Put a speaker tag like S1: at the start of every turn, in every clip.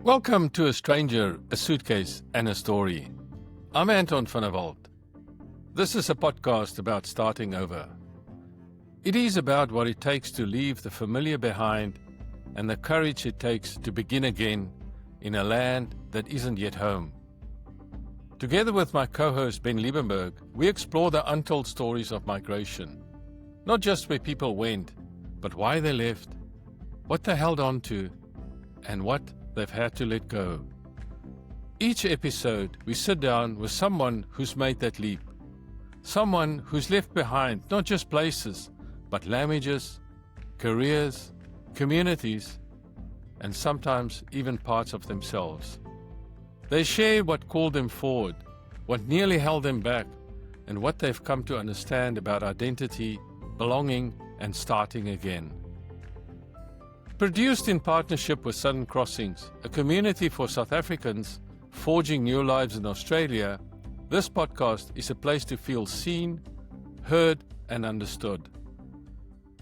S1: Welcome to A Stranger, a Suitcase and a Story. I'm Anton van Ben. This is a podcast about starting over. It is about what it takes to leave the familiar behind and the courage it takes to begin again in a land that isn't yet home. Together with my co-host Ben Liebenberg, we explore the untold stories of migration. Not just where people went, but why they left, what they held on to, and what they've had to let go. Each episode, we sit down with someone who's made that leap. Someone who's left behind not just places, but languages, careers, communities, and sometimes even parts of themselves. They share what called them forward, what nearly held them back, and what they've come to understand about identity, belonging, and starting again. Produced in partnership with Southern Crossings, a community for South Africans forging new lives in Australia, this podcast is a place to feel seen, heard, and understood.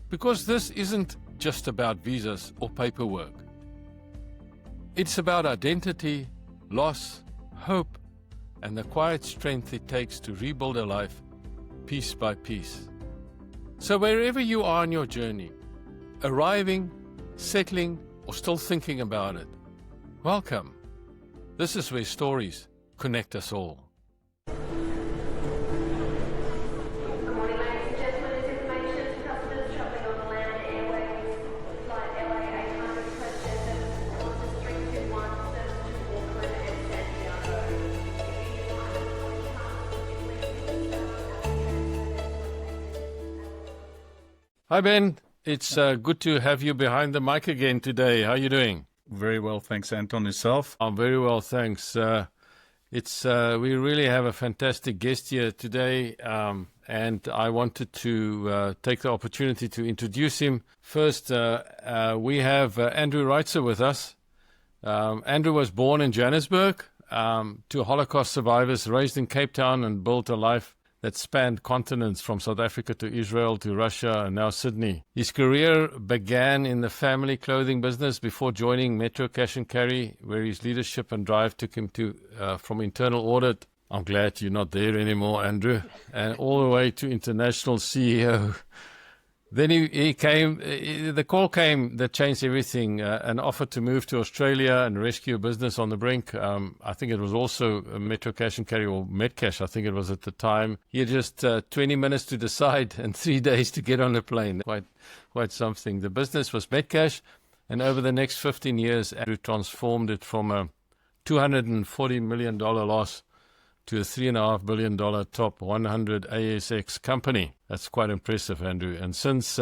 S1: Because this isn't just about visas or paperwork. It's about identity, loss, hope, and the quiet strength it takes to rebuild a life piece by piece. So wherever you are on your journey, arriving, settling, or still thinking about it, welcome. This is where stories connect us all.
S2: Good morning, ladies and gentlemen. This information to customers travelling on the land airways. Flight LA 800 question 741 service to Auckland and Santiago.
S1: Hi Ben, it's good to have you behind the mic again today. How are you doing?
S3: Very well, thanks, Anton. Yourself?
S1: I'm very well, thanks. We really have a fantastic guest here today, and I wanted to take the opportunity to introduce him. First, we have Andrew Reitzer with us. Andrew was born in Johannesburg to Holocaust survivors, raised in Cape Town, and built a life that spanned continents from South Africa to Israel to Russia and now Sydney. His career began in the family clothing business before joining Metcash and Carry, where his leadership and drive took him to from internal audit. I'm glad you're not there anymore, Andrew, and all the way to international CEO. Then he came, the call came that changed everything, an offer to move to Australia and rescue a business on the brink. I think it was also Metcash and Carry, or Metcash, I think it was at the time. He had just 20 minutes to decide and 3 days to get on a plane. Quite something. The business was Metcash, and over the next 15 years, Andrew transformed it from a $240 million loss to a $3.5 billion top 100 ASX company. That's quite impressive, Andrew. And since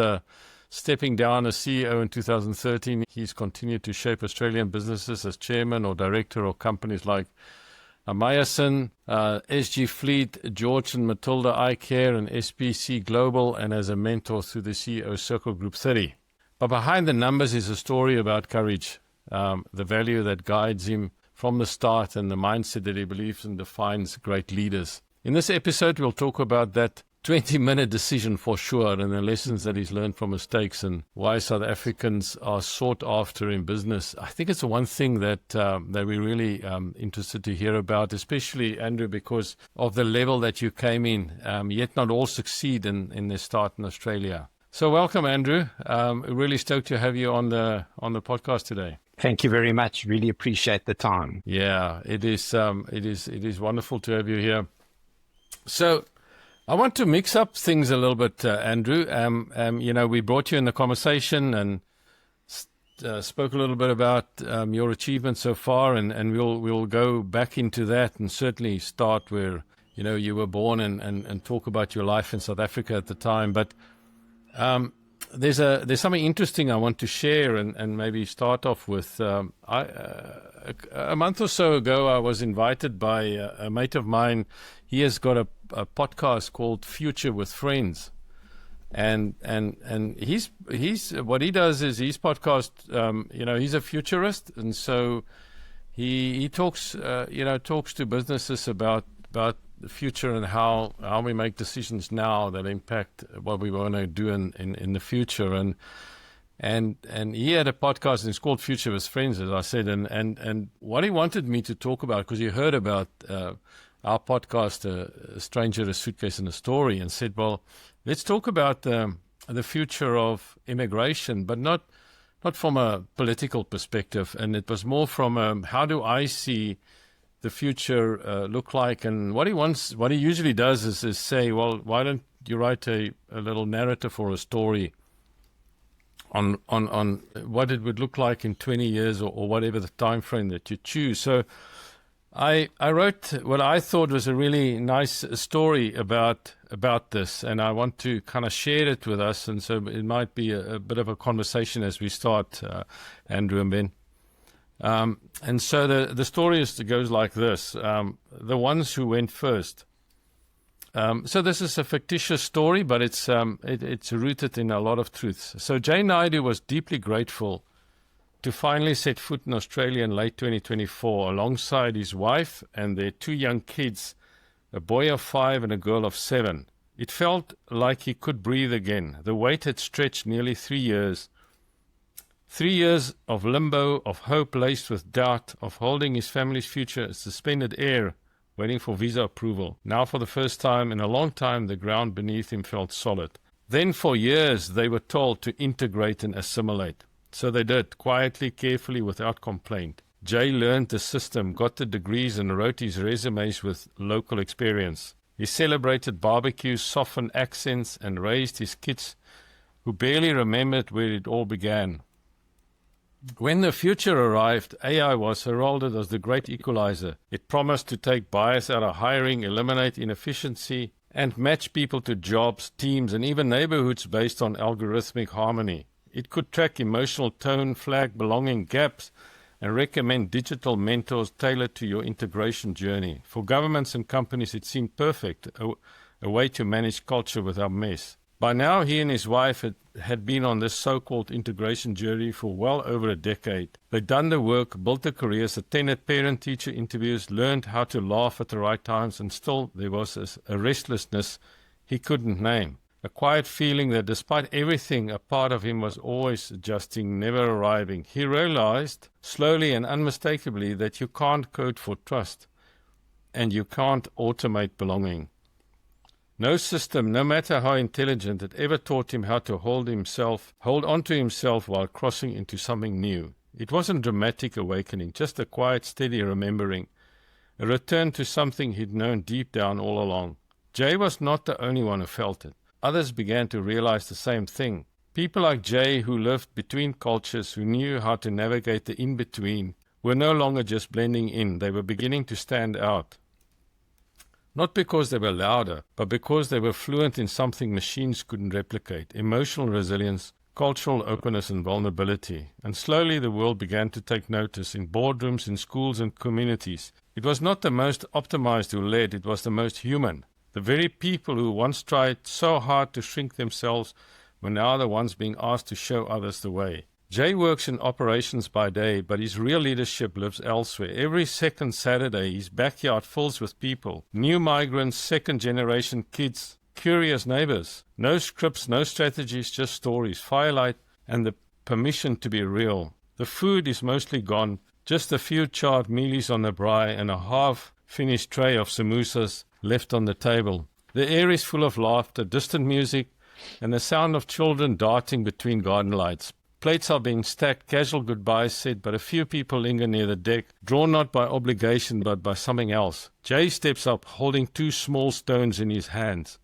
S1: stepping down as CEO in 2013, he's continued to shape Australian businesses as chairman or director of companies like Amayasin, SG Fleet, George and Matilda Eye Care, and SPC Global, and as a mentor through the CEO Circle Group 30. But behind the numbers is a story about courage, the value that guides him from the start and the mindset that he believes in defines great leaders. In this episode, we'll talk about that 20-minute decision for sure, and the lessons that he's learned from mistakes, and why South Africans are sought after in business. I think it's the one thing that we're really interested to hear about, especially, Andrew, because of the level that you came in, yet not all succeed in their start in Australia. So welcome, Andrew. Really stoked to have you on the podcast today.
S4: Thank you very much. Really appreciate the time.
S1: Yeah, it is wonderful to have you here. So I want to mix up things a little bit, Andrew. We brought you in the conversation and spoke a little bit about your achievements so far, and we'll go back into that and certainly start where you were born and talk about your life in South Africa at the time. But there's something interesting I want to share and maybe start off with. A month or so ago, I was invited by a mate of mine. He has got a podcast called Future with Friends, and he's what he does is his podcast. He's a futurist, and so he talks to businesses about the future and how we make decisions now that impact what we want to do in the future. And And he had a podcast, and it's called Future with Friends, as I said. And what he wanted me to talk about, because he heard about our podcast, A Stranger, a Suitcase, and a Story, and said, well, let's talk about the future of immigration, but not from a political perspective. And it was more from how do I see the future look like? And what he usually does is say, well, why don't you write a little narrative or a story on what it would look like in 20 years or whatever the time frame that you choose. So I wrote what I thought was a really nice story about this, and I want to kind of share it with us, and so it might be a bit of a conversation as we start, Andrew and Ben. And so the story goes like this. The Ones Who Went First. So this is a fictitious story, but it's rooted in a lot of truths. So Jay Naidu was deeply grateful to finally set foot in Australia in late 2024 alongside his wife and their 2 young kids, a boy of 5 and a girl of 7. It felt like he could breathe again. The wait had stretched nearly 3 years. 3 years of limbo, of hope laced with doubt, of holding his family's future in suspended air, waiting for visa approval. Now for the first time in a long time, the ground beneath him felt solid. Then for years, they were told to integrate and assimilate. So they did, quietly, carefully, without complaint. Jay learned the system, got the degrees, and wrote his resumes with local experience. He celebrated barbecues, softened accents, and raised his kids, who barely remembered where it all began. When the future arrived, AI was heralded as the great equalizer. It promised to take bias out of hiring, eliminate inefficiency, and match people to jobs, teams, and even neighborhoods based on algorithmic harmony. It could track emotional tone, flag belonging gaps, and recommend digital mentors tailored to your integration journey. For governments and companies, it seemed perfect, a way to manage culture without mess. By now, he and his wife had been on this so-called integration journey for well over a decade. They'd done the work, built their careers, attended parent-teacher interviews, learned how to laugh at the right times, and still there was a restlessness he couldn't name. A quiet feeling that despite everything, a part of him was always adjusting, never arriving. He realized, slowly and unmistakably, that you can't code for trust, and you can't automate belonging. No system, no matter how intelligent, had ever taught him how to hold on to himself while crossing into something new. It wasn't a dramatic awakening, just a quiet, steady remembering, a return to something he'd known deep down all along. Jay was not the only one who felt it. Others began to realize the same thing. People like Jay, who lived between cultures, who knew how to navigate the in-between, were no longer just blending in. They were beginning to stand out. Not because they were louder, but because they were fluent in something machines couldn't replicate: emotional resilience, cultural openness, and vulnerability. And slowly the world began to take notice in boardrooms, in schools and communities. It was not the most optimized who led, it was the most human. The very people who once tried so hard to shrink themselves were now the ones being asked to show others the way. Jay works in operations by day, but his real leadership lives elsewhere. Every second Saturday, his backyard fills with people. New migrants, second-generation kids, curious neighbors. No scripts, no strategies, just stories, firelight, and the permission to be real. The food is mostly gone, just a few charred mealies on the braai and a half-finished tray of samosas left on the table. The air is full of laughter, distant music, and the sound of children darting between garden lights. Plates are being stacked, casual goodbyes said, but a few people linger near the deck, drawn not by obligation but by something else. Jay steps up, holding 2 small stones in his hands.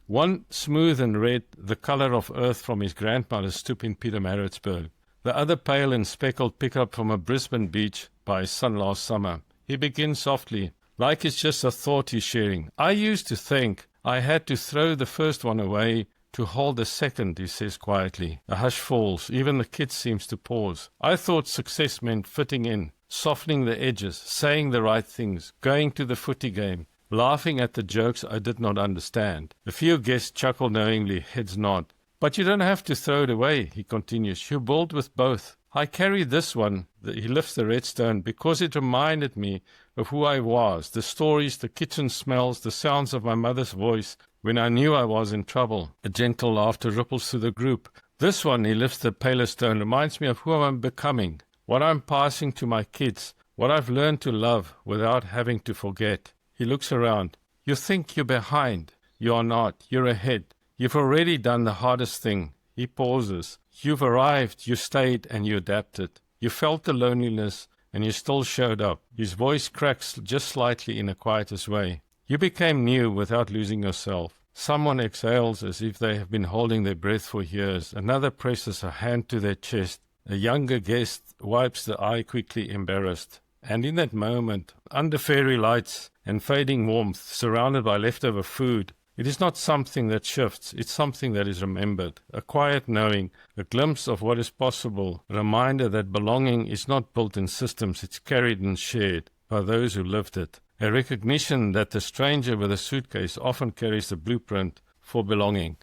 S1: One smooth and red, the color of earth from his grandmother's stoop in Pietermaritzburg. The other pale and speckled pickup from a Brisbane beach by his son last summer. He begins softly, like it's just a thought he's sharing. I used to think I had to throw the first one away to hold the second, he says quietly. A hush falls. Even the kid seems to pause. I thought success meant fitting in, softening the edges, saying the right things, going to the footy game, laughing at the jokes I did not understand. A few guests chuckle knowingly, heads nod. But you don't have to throw it away, he continues. You build with both. I carry this one, he lifts the red stone, because it reminded me of who I was, the stories, the kitchen smells, the sounds of my mother's voice, when I knew I was in trouble. A gentle laughter ripples through the group. This one, he lifts the paler stone, reminds me of who I'm becoming, what I'm passing to my kids, what I've learned to love without having to forget. He looks around. You think you're behind. You are not. You're ahead. You've already done the hardest thing. He pauses. You've arrived, you stayed, and you adapted. You felt the loneliness, and you still showed up. His voice cracks just slightly in a quietus way. You became new without losing yourself. Someone exhales as if they have been holding their breath for years. Another presses a hand to their chest. A younger guest wipes the eye quickly, embarrassed. And in that moment, under fairy lights and fading warmth, surrounded by leftover food, it is not something that shifts, it's something that is remembered. A quiet knowing, a glimpse of what is possible, a reminder that belonging is not built in systems, it's carried and shared by those who lived it. A recognition that the stranger with a suitcase often carries the blueprint for belonging.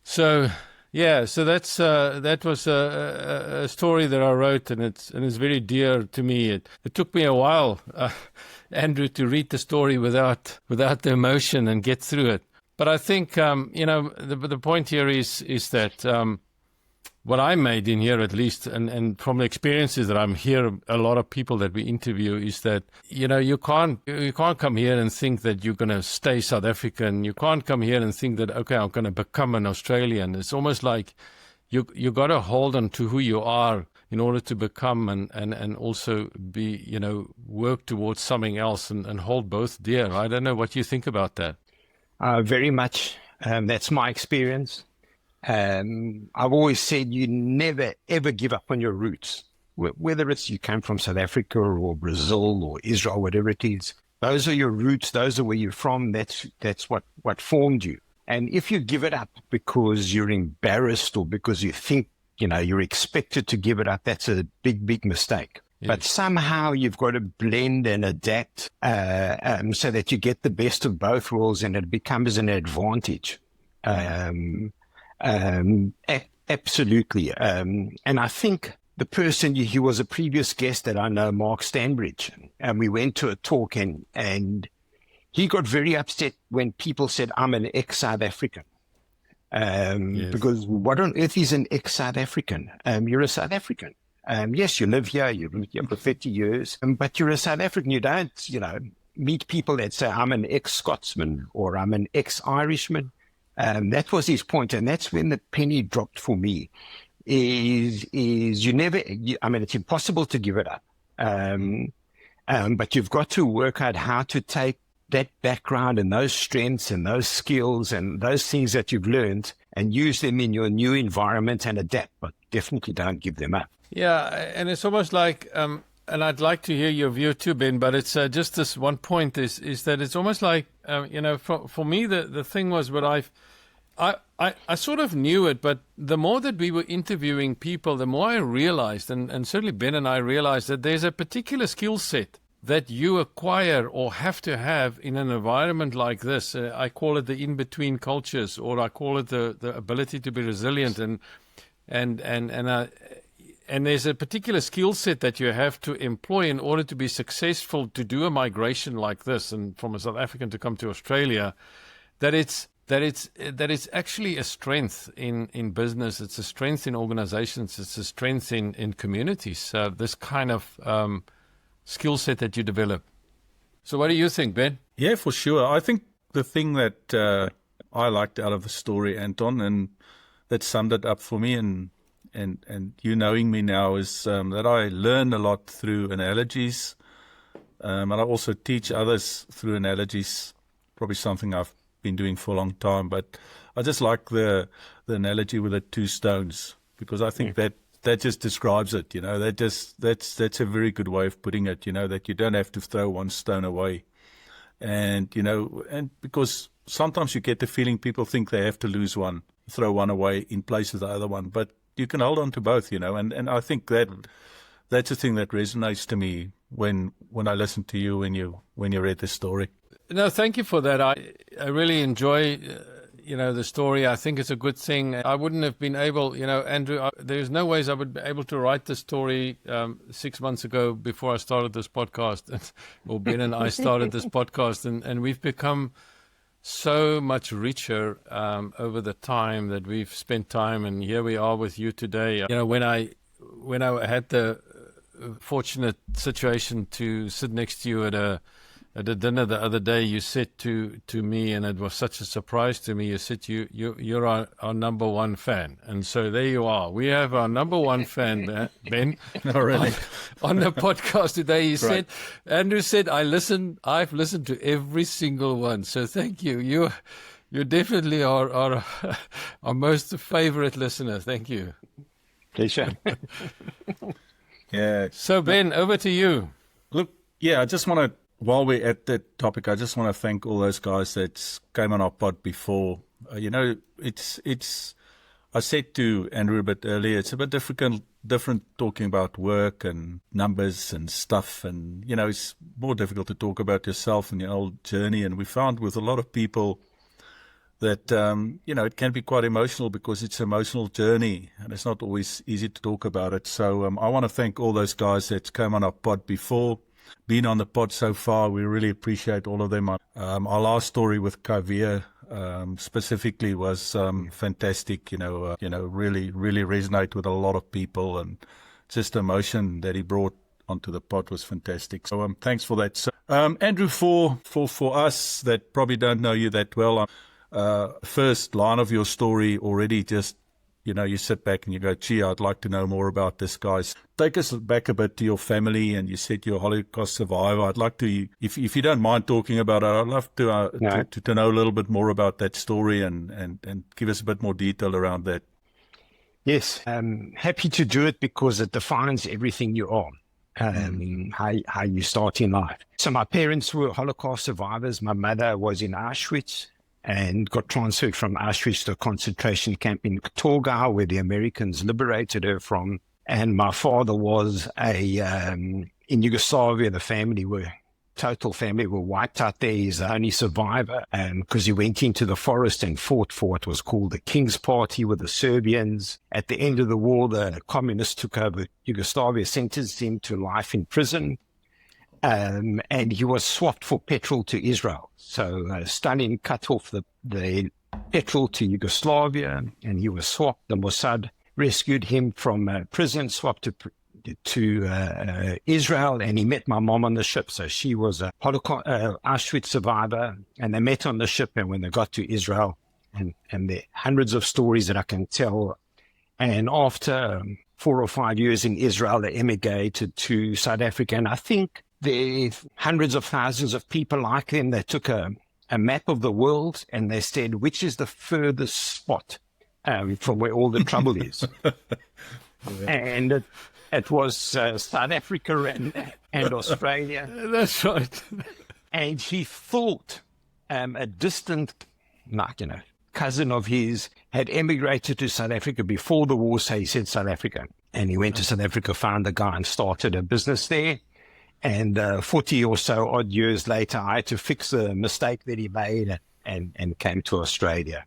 S1: So that was a story that I wrote, and it's very dear to me. It took me a while, Andrew, to read the story without the emotion and get through it. But I think the point here is that what I made in here, at least, and from the experiences that I'm here, a lot of people that we interview, is that you can't come here and think that you're going to stay South African. You can't come here and think that, okay, I'm going to become an Australian. It's almost like you got to hold on to who you are in order to become and also be work towards something else and hold both dear. I don't know what you think about that.
S4: Very much. That's my experience. I've always said you never, ever give up on your roots, whether it's you came from South Africa or Brazil or Israel, whatever it is. Those are your roots. Those are where you're from. That's what formed you. And if you give it up because you're embarrassed or because you think, you're expected to give it up, that's a big, big mistake. Yes. But somehow you've got to blend and adapt so that you get the best of both worlds and it becomes an advantage. Absolutely. And I think the person, he was a previous guest that I know, Mark Stanbridge, and we went to a talk and he got very upset when people said, I'm an ex-South African. Yes. Because what on earth is an ex-South African? You're a South African. Yes, you live here, you've lived here for 30 years, but you're a South African. You don't, meet people that say, I'm an ex-Scotsman or I'm an ex-Irishman. That was his point, and that's when the penny dropped for me. Is you never? It's impossible to give it up, but you've got to work out how to take that background and those strengths and those skills and those things that you've learned and use them in your new environment and adapt. But definitely don't give them up.
S1: Yeah, and it's almost like, and I'd like to hear your view too, Ben. But it's just this one point is that it's almost like for me the thing was what I sort of knew it, but the more that we were interviewing people, the more I realized, and certainly Ben and I realized, that there's a particular skill set that you acquire or have to have in an environment like this. I call it the in-between cultures, or I call it the ability to be resilient, and there's a particular skill set that you have to employ in order to be successful to do a migration like this, and from a South African to come to Australia, that it's actually a strength in business. It's a strength in organizations. It's a strength in communities. This kind of skill set that you develop. So what do you think, Ben?
S3: Yeah, for sure. I think the thing that I liked out of the story, Anton, and that summed it up for me, and you knowing me now, is that I learn a lot through analogies, and I also teach others through analogies, probably something I've been doing for a long time. But I just like the analogy with the two stones, because I think that just describes it. That's a very good way of putting it. That you don't have to throw one stone away, and because sometimes you get the feeling people think they have to lose one, throw one away in place of the other one, but you can hold on to both. And I think that's a thing that resonates to me when I listen to you when you read the story.
S1: No, thank you for that. I really enjoy, the story. I think it's a good thing. I wouldn't have been able, Andrew, there's no ways I would be able to write the story 6 months ago before I started this podcast, or Ben and I started this podcast, and we've become so much richer over the time that we've spent time, and here we are with you today. You know, when I had the fortunate situation to sit next to you at a dinner the other day, you said to me, and it was such a surprise to me, you said you're our number one fan. And so there you are. We have our number one fan, Ben.
S3: Oh, really?
S1: On the podcast today. He said,
S3: Right.
S1: Andrew said, I've listened to every single one. So thank you. You definitely are our most favorite listener. Thank you.
S4: Pleasure.
S3: Yeah.
S1: So Ben, over to you.
S3: Look, yeah, I just want to, while we're at that topic, I just want to thank all those guys that came on our pod before. You know, I said to Andrew a bit earlier, it's a bit different talking about work and numbers and stuff. And, you know, it's more difficult to talk about yourself and your old journey. And we found with a lot of people that, you know, it can be quite emotional because it's an emotional journey and it's not always easy to talk about it. So I want to thank all those guys that came on our pod before, been on the pod so far. We really appreciate all of them. Our last story with Kavir specifically was fantastic. You know, really resonate with a lot of people, and just the emotion that he brought onto the pod was fantastic. So thanks for that. So, Andrew, for us that probably don't know you that well, first line of your story already just, you know, you sit back and you go, gee, I'd like to know more about this, guys. Take us back a bit to your family, and you said you're a Holocaust survivor. I'd like to, if you don't mind talking about it, I'd love to know a little bit more about that story and give us a bit more detail around that.
S4: Yes, happy to do it because it defines everything you are, how you start in life. So my parents were Holocaust survivors. My mother was in Auschwitz and got transferred from Auschwitz to a concentration camp in Torgau, where the Americans liberated her from. And my father was in Yugoslavia. The total family were wiped out there. He's the only survivor because he went into the forest and fought for what was called the King's Party with the Serbians. At the end of the war, the communists took over Yugoslavia, sentenced him to life in prison. And he was swapped for petrol to Israel. So Stalin cut off the petrol to Yugoslavia, and he was swapped. The Mossad rescued him from prison, swapped to Israel, and he met my mom on the ship. So she was a Holocaust Auschwitz survivor, and they met on the ship. And when they got to Israel, and there are hundreds of stories that I can tell. And after 4 or 5 years in Israel, they emigrated to South Africa. And I think there are hundreds of thousands of people like them. They took a map of the world and they said, which is the furthest spot from where all the trouble is? And it was South Africa and Australia.
S1: That's right.
S4: And he thought a distant, cousin of his had emigrated to South Africa before the war, so he said South Africa. And he went to South Africa, found the guy and started a business there. And 40 or so odd years later, I had to fix the mistake that he made and came to Australia.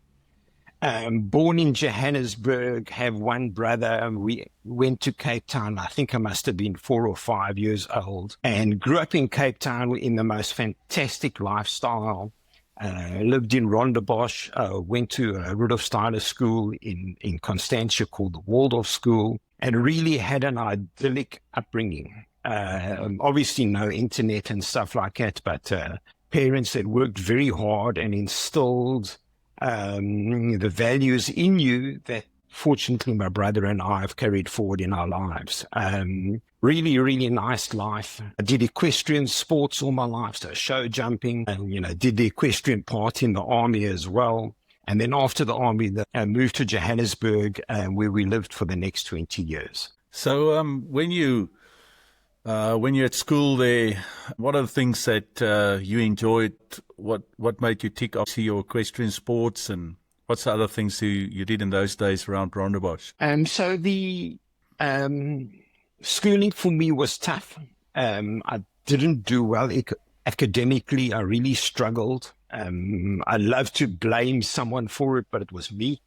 S4: Born in Johannesburg, have one brother. We went to Cape Town. I think I must have been 4 or 5 years old, and grew up in Cape Town in the most fantastic lifestyle. Lived in Rondebosch, went to a Rudolf Steiner school in Constantia called the Waldorf School, and really had an idyllic upbringing. Obviously no internet and stuff like that, but parents that worked very hard and instilled the values in you that fortunately my brother and I have carried forward in our lives. Really, really nice life. I did equestrian sports all my life, so show jumping, and did the equestrian part in the army as well. And then after the army, I moved to Johannesburg, where we lived for the next 20 years.
S3: So when you're at school there, what are the things that you enjoyed? What made you tick off your equestrian sports, and what's the other things you did in those days around Rondebosch?
S4: So the schooling for me was tough. I didn't do well academically. I really struggled. I love to blame someone for it, but it was me.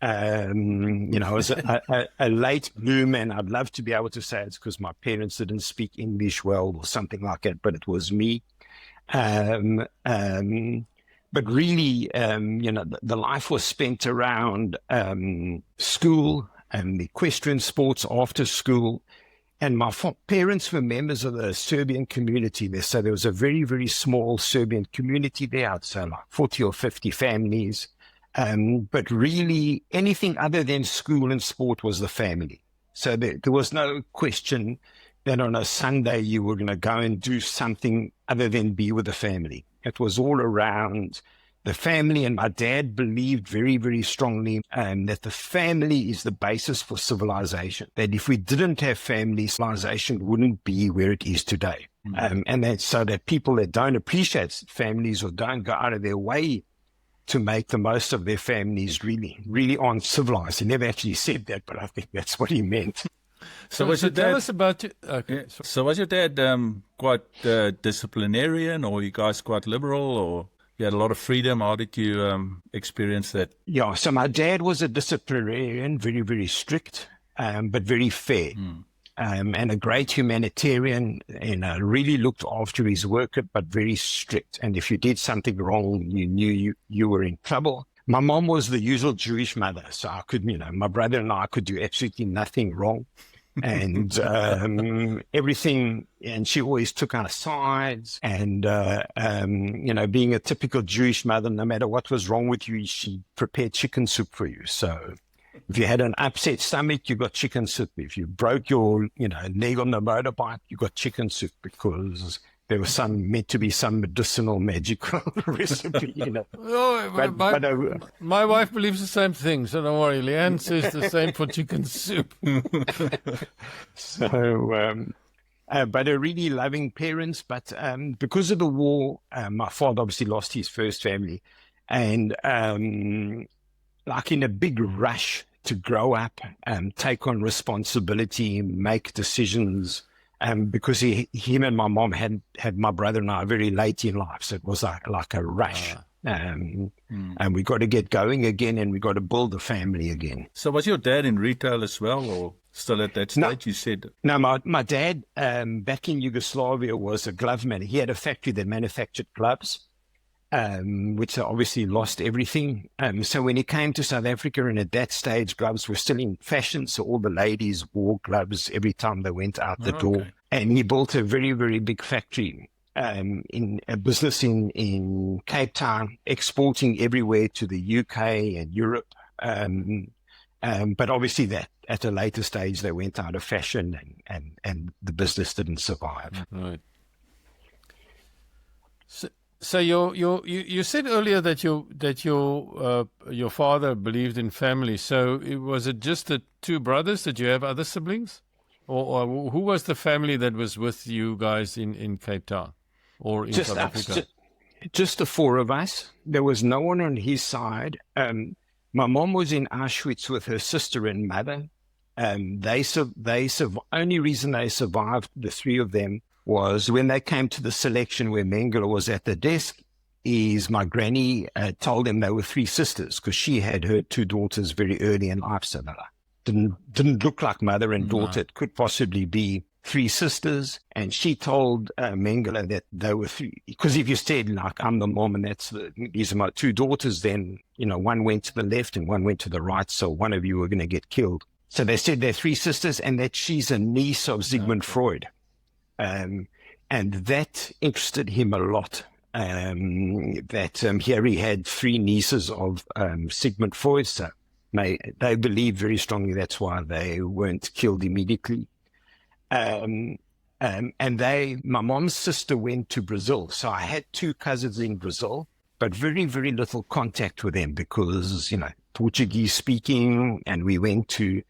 S4: I was a late bloomer, and I'd love to be able to say it's because my parents didn't speak English well or something like that, but it was me. but really, the life was spent around school and equestrian sports after school. And my parents were members of the Serbian community there. So there was a very, very small Serbian community there. I'd say like 40 or 50 families. But really, anything other than school and sport was the family. So there was no question that on a Sunday you were going to go and do something other than be with the family. It was all around the family, and my dad believed very, very strongly that the family is the basis for civilization. That if we didn't have family, civilization wouldn't be where it is today. And that's so that people that don't appreciate families or don't go out of their way to make the most of their families really aren't civilized. He never actually said that, but I think that's what he meant.
S1: So was your dad, tell us about you. Okay,
S3: yeah. So was your dad quite disciplinarian, or you guys quite liberal, or you had a lot of freedom? How did you experience that?
S4: Yeah, so my dad was a disciplinarian, very, very strict, but very fair. And a great humanitarian, and really looked after his work, but very strict. And if you did something wrong, you knew you were in trouble. My mom was the usual Jewish mother, so I could, my brother and I could do absolutely nothing wrong. And everything, and she always took our sides. And, being a typical Jewish mother, no matter what was wrong with you, she prepared chicken soup for you. So if you had an upset stomach, you got chicken soup. If you broke your, leg on the motorbike, you got chicken soup, because there was meant to be some medicinal, magical recipe,
S1: Oh, my wife believes the same thing, so don't worry. Leanne says the same for chicken soup.
S4: So, but a really loving parents. But because of the war, my father obviously lost his first family, and like in a big rush to grow up, take on responsibility, make decisions. Because him and my mom had my brother and I very late in life, so it was like a rush. And we got to get going again, and we got to build a family again.
S3: So was your dad in retail as well, or still at that stage?
S4: No,
S3: you said
S4: no. My dad back in Yugoslavia was a glove man. He had a factory that manufactured gloves, which obviously lost everything. So when he came to South Africa, and at that stage, gloves were still in fashion. So all the ladies wore gloves every time they went out the door. And he built a very, very big factory, in a business in Cape Town, exporting everywhere to the UK and Europe. But obviously that at a later stage, they went out of fashion, and the business didn't survive.
S1: Right. So you said earlier that your father believed in family. So was it just the two brothers? Did you have other siblings, or who was the family that was with you guys in Cape Town or in South Africa?
S4: Just the four of us. There was no one on his side. My mom was in Auschwitz with her sister and mother. Only reason they survived, the three of them, was when they came to the selection where Mengele was at the desk, is my granny told them they were three sisters, because she had her two daughters very early in life, so they didn't look like mother and daughter. It could possibly be three sisters. And she told Mengele that they were three, because if you said, like, I'm the mom and these are my two daughters, then, one went to the left and one went to the right, so one of you were going to get killed. So they said they're three sisters, and that she's a niece of Sigmund Freud. And that interested him a lot, here he had three nieces of Sigmund Freud. So they believe very strongly that's why they weren't killed immediately. And my mom's sister went to Brazil. So I had two cousins in Brazil, but very, very little contact with them because, Portuguese speaking, and we went to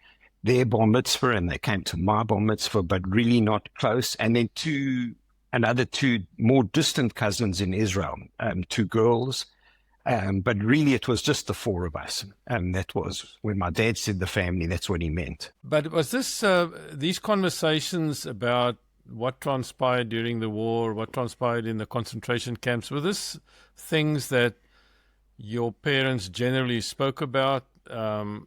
S4: their bar mitzvah and they came to my bar mitzvah, but really not close. And then another two more distant cousins in Israel, two girls. But really it was just the four of us. And that was when my dad said the family, that's what he meant.
S1: But was this, these conversations about what transpired during the war, what transpired in the concentration camps, were this things that your parents generally spoke about at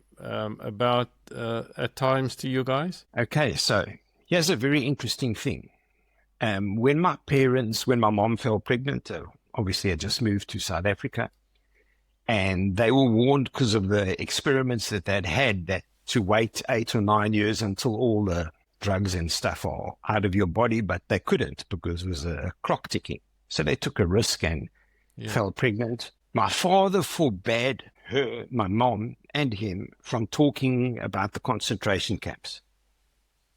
S1: times to you guys?
S4: Okay, so here's a very interesting thing. When my mom fell pregnant, obviously had just moved to South Africa. And they were warned because of the experiments that they'd had that to wait 8 or 9 years until all the drugs and stuff are out of your body, but they couldn't because it was a clock ticking. So they took a risk and fell pregnant. My father forbade her, my mom and him, from talking about the concentration camps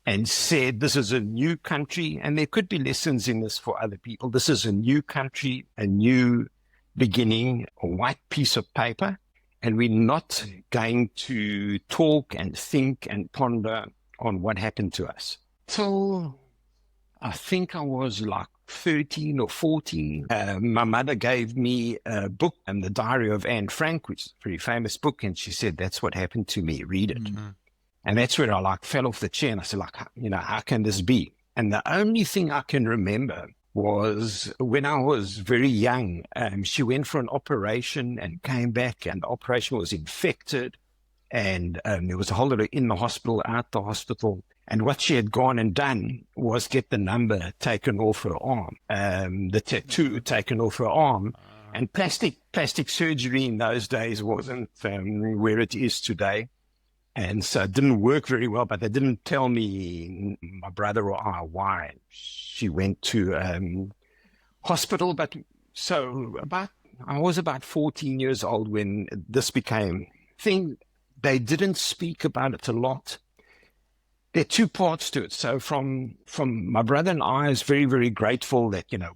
S4: and said, this is a new country, and there could be lessons in this for other people. This is a new country, a new beginning, a white piece of paper, and we're not going to talk and think and ponder on what happened to us. So I think I was like 13 or 14. My mother gave me a book, The Diary of Anne Frank, which is a pretty famous book, and she said, that's what happened to me, read it. Mm-hmm. And that's where I like fell off the chair, and I said, like, you know, how can this be? And the only thing I can remember was when I was very young, she went for an operation and came back, and the operation was infected, and there was a holiday in the hospital, out the hospital. And what she had gone and done was get the number taken off her arm, the tattoo taken off her arm. And plastic surgery in those days wasn't where it is today. And so it didn't work very well, but they didn't tell me, my brother or I, why she went to hospital. But so I was about 14 years old when this became a thing. They didn't speak about it a lot. There are two parts to it. So from my brother and I is very, very grateful that, you know,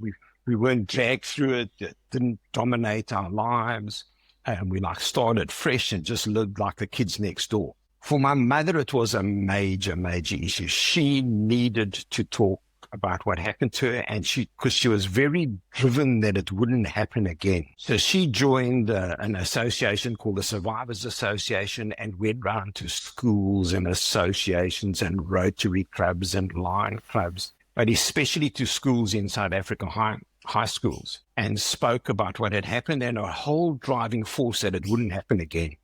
S4: we weren't dragged through it. It didn't dominate our lives. And we like started fresh and just lived like the kids next door. For my mother, it was a major, major issue. She needed to talk about what happened to her, and because she was very driven that it wouldn't happen again. So she joined an association called the Survivors Association and went round to schools and associations and Rotary clubs and Lion clubs, but especially to schools in South Africa, high schools, and spoke about what had happened and a whole driving force that it wouldn't happen again.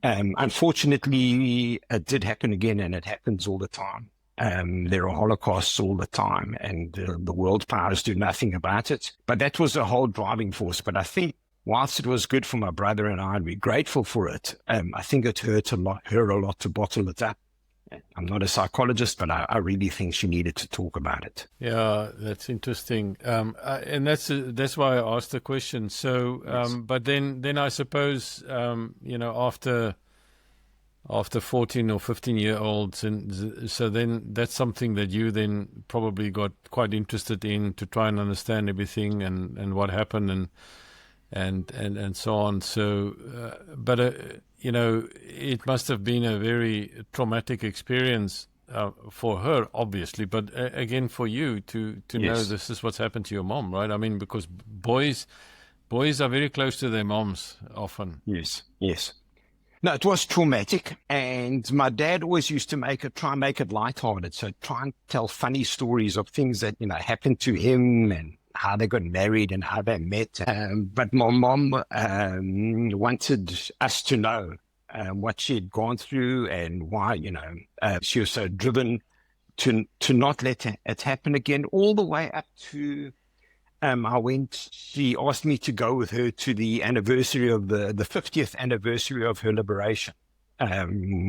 S4: Unfortunately, it did happen again, and it happens all the time. There are holocausts all the time, and the world powers do nothing about it. But that was the whole driving force. But I think whilst it was good for my brother and I, and we're grateful for it, I think it hurt her a lot to bottle it up. I'm not a psychologist, but I really think she needed to talk about it.
S1: Yeah, that's interesting, and that's why I asked the question. So,
S3: Yes.
S1: But then I suppose you know, after 14 or 15-year-olds, and so then that's something that you then probably got quite interested in to try and understand everything and what happened and so on. So, but you know, it must have been a very traumatic experience for her, obviously, but again for you to know
S4: Yes.
S1: this is what's happened to your mom, right? I mean, because boys are very close to their moms often.
S4: Yes. No, it was traumatic, and my dad always used to try and make it lighthearted. So try and tell funny stories of things that, you know, happened to him and how they got married and how they met. But my mom wanted us to know what she had gone through and why, you know, she was so driven to not let it happen again, all the way up to she asked me to go with her to the anniversary of the 50th anniversary of her liberation,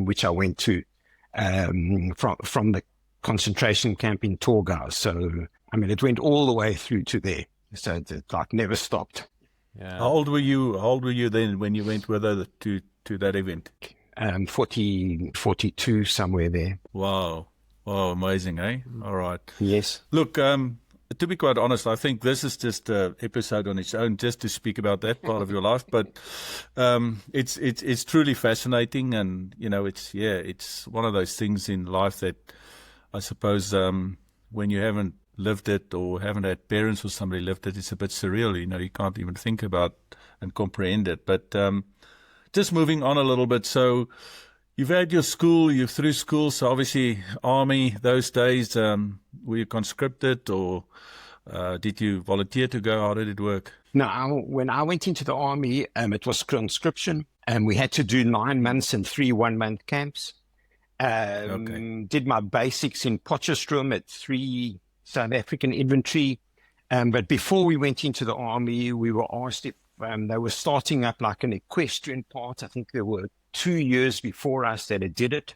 S4: which I went to from the concentration camp in Torgau. So, I mean, it went all the way through to there. So it like never stopped.
S1: Yeah.
S3: How old were you then when you went with her to that event?
S4: 42, somewhere there.
S3: Wow, amazing, eh? All right.
S4: Yes.
S3: Look, to be quite honest, I think this is just an episode on its own, just to speak about that part of your life. But it's truly fascinating, and you know, it's one of those things in life that I suppose when you haven't lived it or haven't had parents or somebody lived it, it's a bit surreal. You know, you can't even think about and comprehend it. But just moving on a little bit, so you've had your school, you're through school, so obviously army those days. Were you conscripted or did you volunteer to go? How did it work?
S4: No, when I went into the army, it was conscription, and we had to do 9 months and 3 one-month camps.
S3: Okay.
S4: Did my basics in Potchefstroom at 3 South African infantry, But before we went into the army, we were asked if they were starting up like an equestrian part. I think there were 2 years before us that it did it.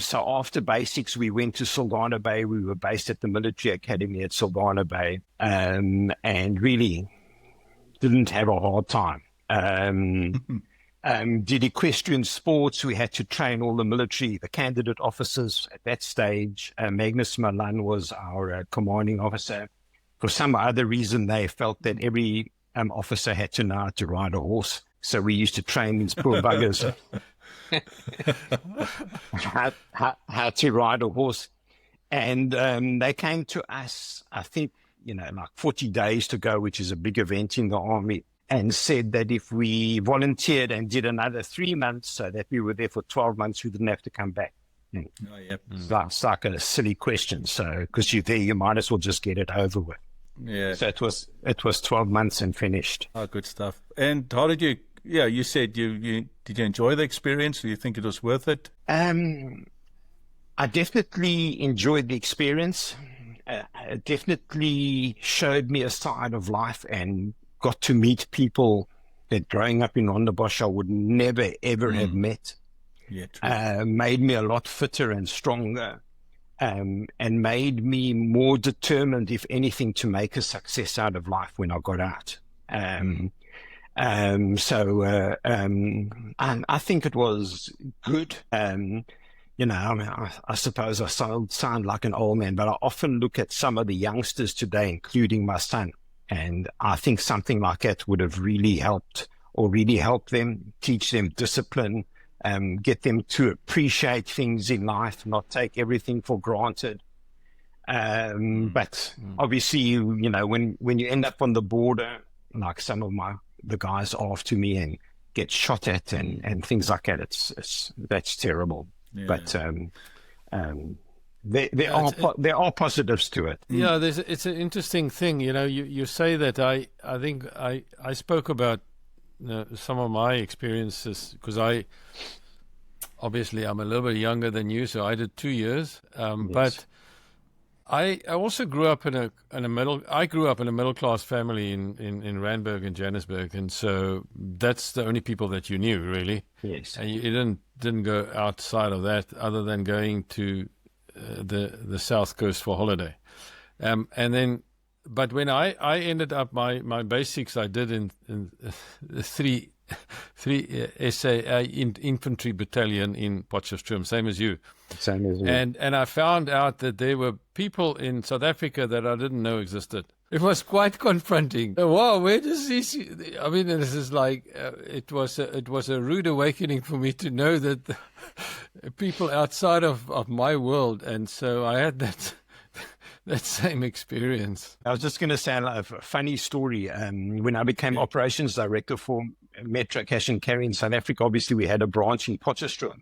S4: So after basics, we went to Saldanha Bay. We were based at the military academy at Saldanha Bay, and really didn't have a hard time. Did equestrian sports. We had to train all the military, the candidate officers at that stage. Magnus Malan was our commanding officer. For some other reason, they felt that every officer had to know how to ride a horse. So we used to train these poor buggers how to ride a horse. And they came to us, I think, like 40 days to go, which is a big event in the army, and said that if we volunteered and did another 3 months, so that we were there for 12 months, we didn't have to come back.
S3: Oh, yep.
S4: It's like a silly question. So because you're there, you might as well just get it over with.
S3: Yeah.
S4: So it was 12 months and finished.
S3: Oh, good stuff. And how did you? Yeah, you said did you enjoy the experience? Do you think it was worth it?
S4: I definitely enjoyed the experience. It definitely showed me a side of life and got to meet people that growing up in Rondebosch I would never, ever have met.
S3: Yeah, true.
S4: Made me a lot fitter and stronger, and made me more determined, if anything, to make a success out of life when I got out. I think it was good. I suppose I sound like an old man, but I often look at some of the youngsters today, including my son, and I think something like that would have really helped them, teach them discipline, get them to appreciate things in life, not take everything for granted. But obviously, when you end up on the border, like some of the guys after me, and get shot at and things like that, that's terrible.
S3: Yeah.
S4: But there are positives to it.
S1: Yeah, it's an interesting thing. You say that. I think I spoke about some of my experiences, because obviously I'm a little bit younger than you, so I did 2 years.
S4: Yes.
S1: But I also grew up in a middle class family in Randburg and Johannesburg, and so that's the only people that you knew, really.
S4: Yes.
S1: And you didn't go outside of that, other than going to the south coast for holiday. But when I ended up my basics, I did in three SA infantry battalion in Potchefstroom, same as you.
S4: Same as you.
S1: And I found out that there were people in South Africa that I didn't know existed. It was quite confronting. Wow, where does this? I mean, this is like it was a rude awakening for me to know that people outside of my world, and so I had that same experience.
S4: I was just going to say a funny story. When I became operations director for Metcash and Carry in South Africa, obviously we had a branch in Potchefstroom.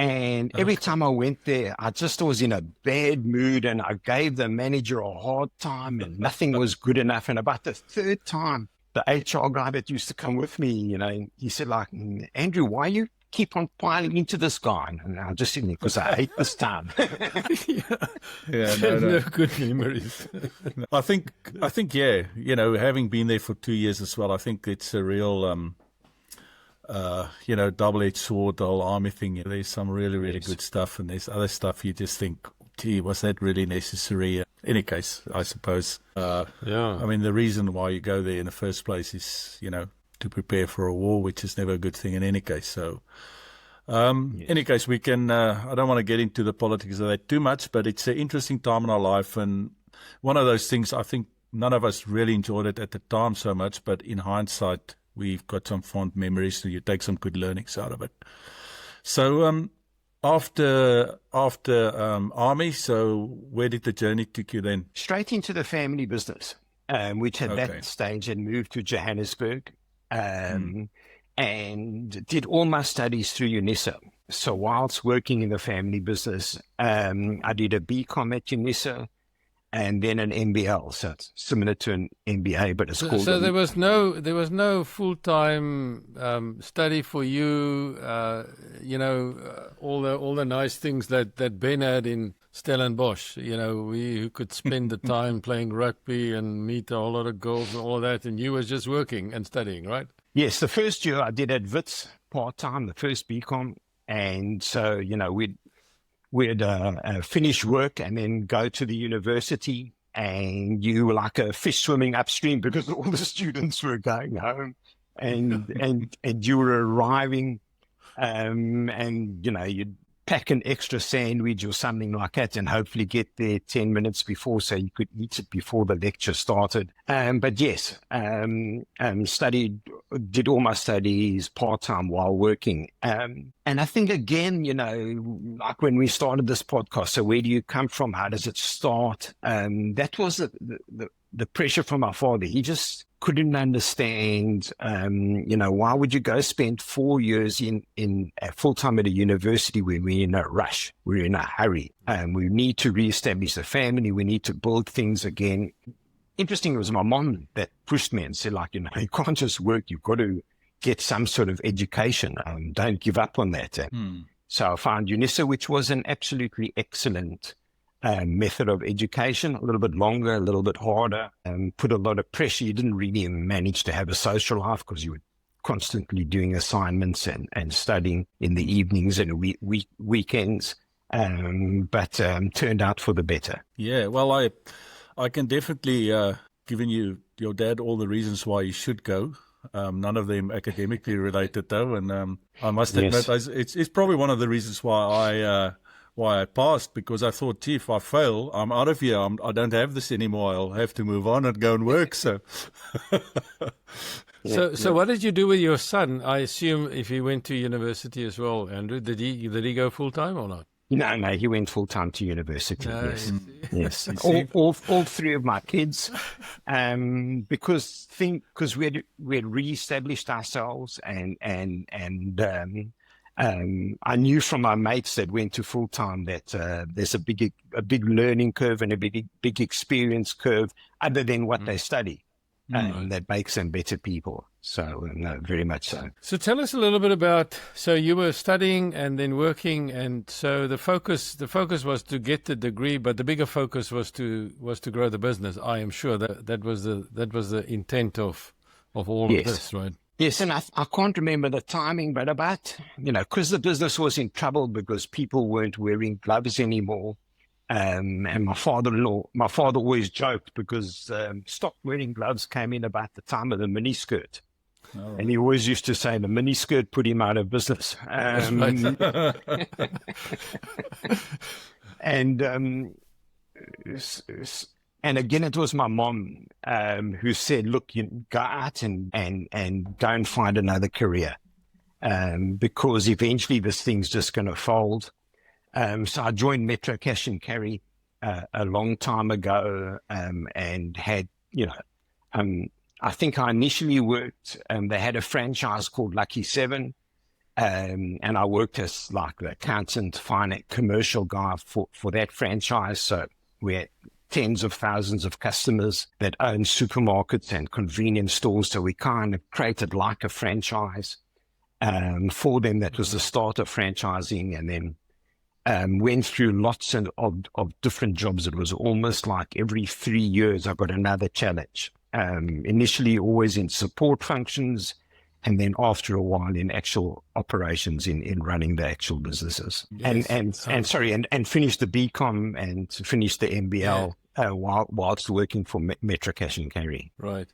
S4: And every time I went there, I just was in a bad mood, and I gave the manager a hard time, and nothing was good enough. And about the third time, the HR guy that used to come with me, he said, like, Andrew, why you keep on piling into this guy? And I just said, because I hate this town.
S1: No good memories.
S3: I think, yeah, having been there for 2 years as well, I think it's a real, double-edged sword, the whole army thing. There's some really, really good stuff, and there's other stuff you just think, gee, was that really necessary? In any case, I suppose. I mean, the reason why you go there in the first place is, to prepare for a war, which is never a good thing in any case. So, any case, we can, I don't want to get into the politics of that too much, but it's an interesting time in our life. And one of those things, I think none of us really enjoyed it at the time so much, but in hindsight, we've got some fond memories, so you take some good learnings out of it. So, after army, so where did the journey take you then?
S4: Straight into the family business, which at that stage had moved to Johannesburg. And did all my studies through UNISA. So whilst working in the family business, I did a BCom at UNISA and then an MBL. So it's similar to an MBA, but it's called.
S1: So there was no full-time study for you. All the nice things that Ben had in Stellenbosch, who could spend the time playing rugby and meet a whole lot of girls and all that, and you was just working and studying, right?
S4: Yes, the first year I did at Wits part-time, the first BCom. And so, we'd finish work and then go to the university, and you were like a fish swimming upstream because all the students were going home, and you were arriving, and you'd pack an extra sandwich or something like that and hopefully get there 10 minutes before so you could eat it before the lecture started. But yes, did all my studies part-time while working. And I think, again, like when we started this podcast, so where do you come from? How does it start? That was the pressure from my father. He just couldn't understand, why would you go spend 4 years in full-time at a university when we're in a rush, we're in a hurry, we need to reestablish the family, we need to build things again. Interesting, it was my mom that pushed me and said, you can't just work, you've got to get some sort of education, don't give up on that. So I found UNISA, which was an absolutely excellent method of education, a little bit longer, a little bit harder, put a lot of pressure. You didn't really manage to have a social life because you were constantly doing assignments and studying in the evenings and weekends, but turned out for the better.
S3: Yeah, well, I can definitely, given your dad all the reasons why you should go, none of them academically related though, and I must admit, it's probably one of the reasons why I passed, because I thought, gee, if I fail, I'm out of here. I don't have this anymore. I'll have to move on and go and work. So,
S1: So what did you do with your son? I assume if he went to university as well, Andrew, did he go full time or not?
S4: No, he went full time to university.
S1: No,
S4: yes. All three of my kids, because we had reestablished ourselves, and I knew from my mates that went to full time that there's a big learning curve and a big experience curve other than what they study, that makes them better people. So no, very much so.
S1: So tell us a little bit about. So you were studying and then working, and so the focus was to get the degree, but the bigger focus was to grow the business. I am sure that was the intent of all of this, right?
S4: Yes, and I can't remember the timing, but about, because the business was in trouble because people weren't wearing gloves anymore. And my father always joked because stop wearing gloves came in about the time of the miniskirt. Oh. And he always used to say the miniskirt put him out of business. And again, it was my mom who said, look, you go out and go and find another career because eventually this thing's just going to fold. So I joined Metcash and Carry a long time ago and had, I think I initially worked, they had a franchise called Lucky 7. And I worked as like the accountant, finance, commercial guy for that franchise. So we had tens of thousands of customers that own supermarkets and convenience stores. So we kind of created like a franchise for them. That was the start of franchising, and then went through lots of different jobs. It was almost like every 3 years I got another challenge. Initially always in support functions, and then after a while in actual operations in running the actual businesses. Yes. And finished the BCom and finished the MBL whilst working for Metcash and Carry.
S1: Right.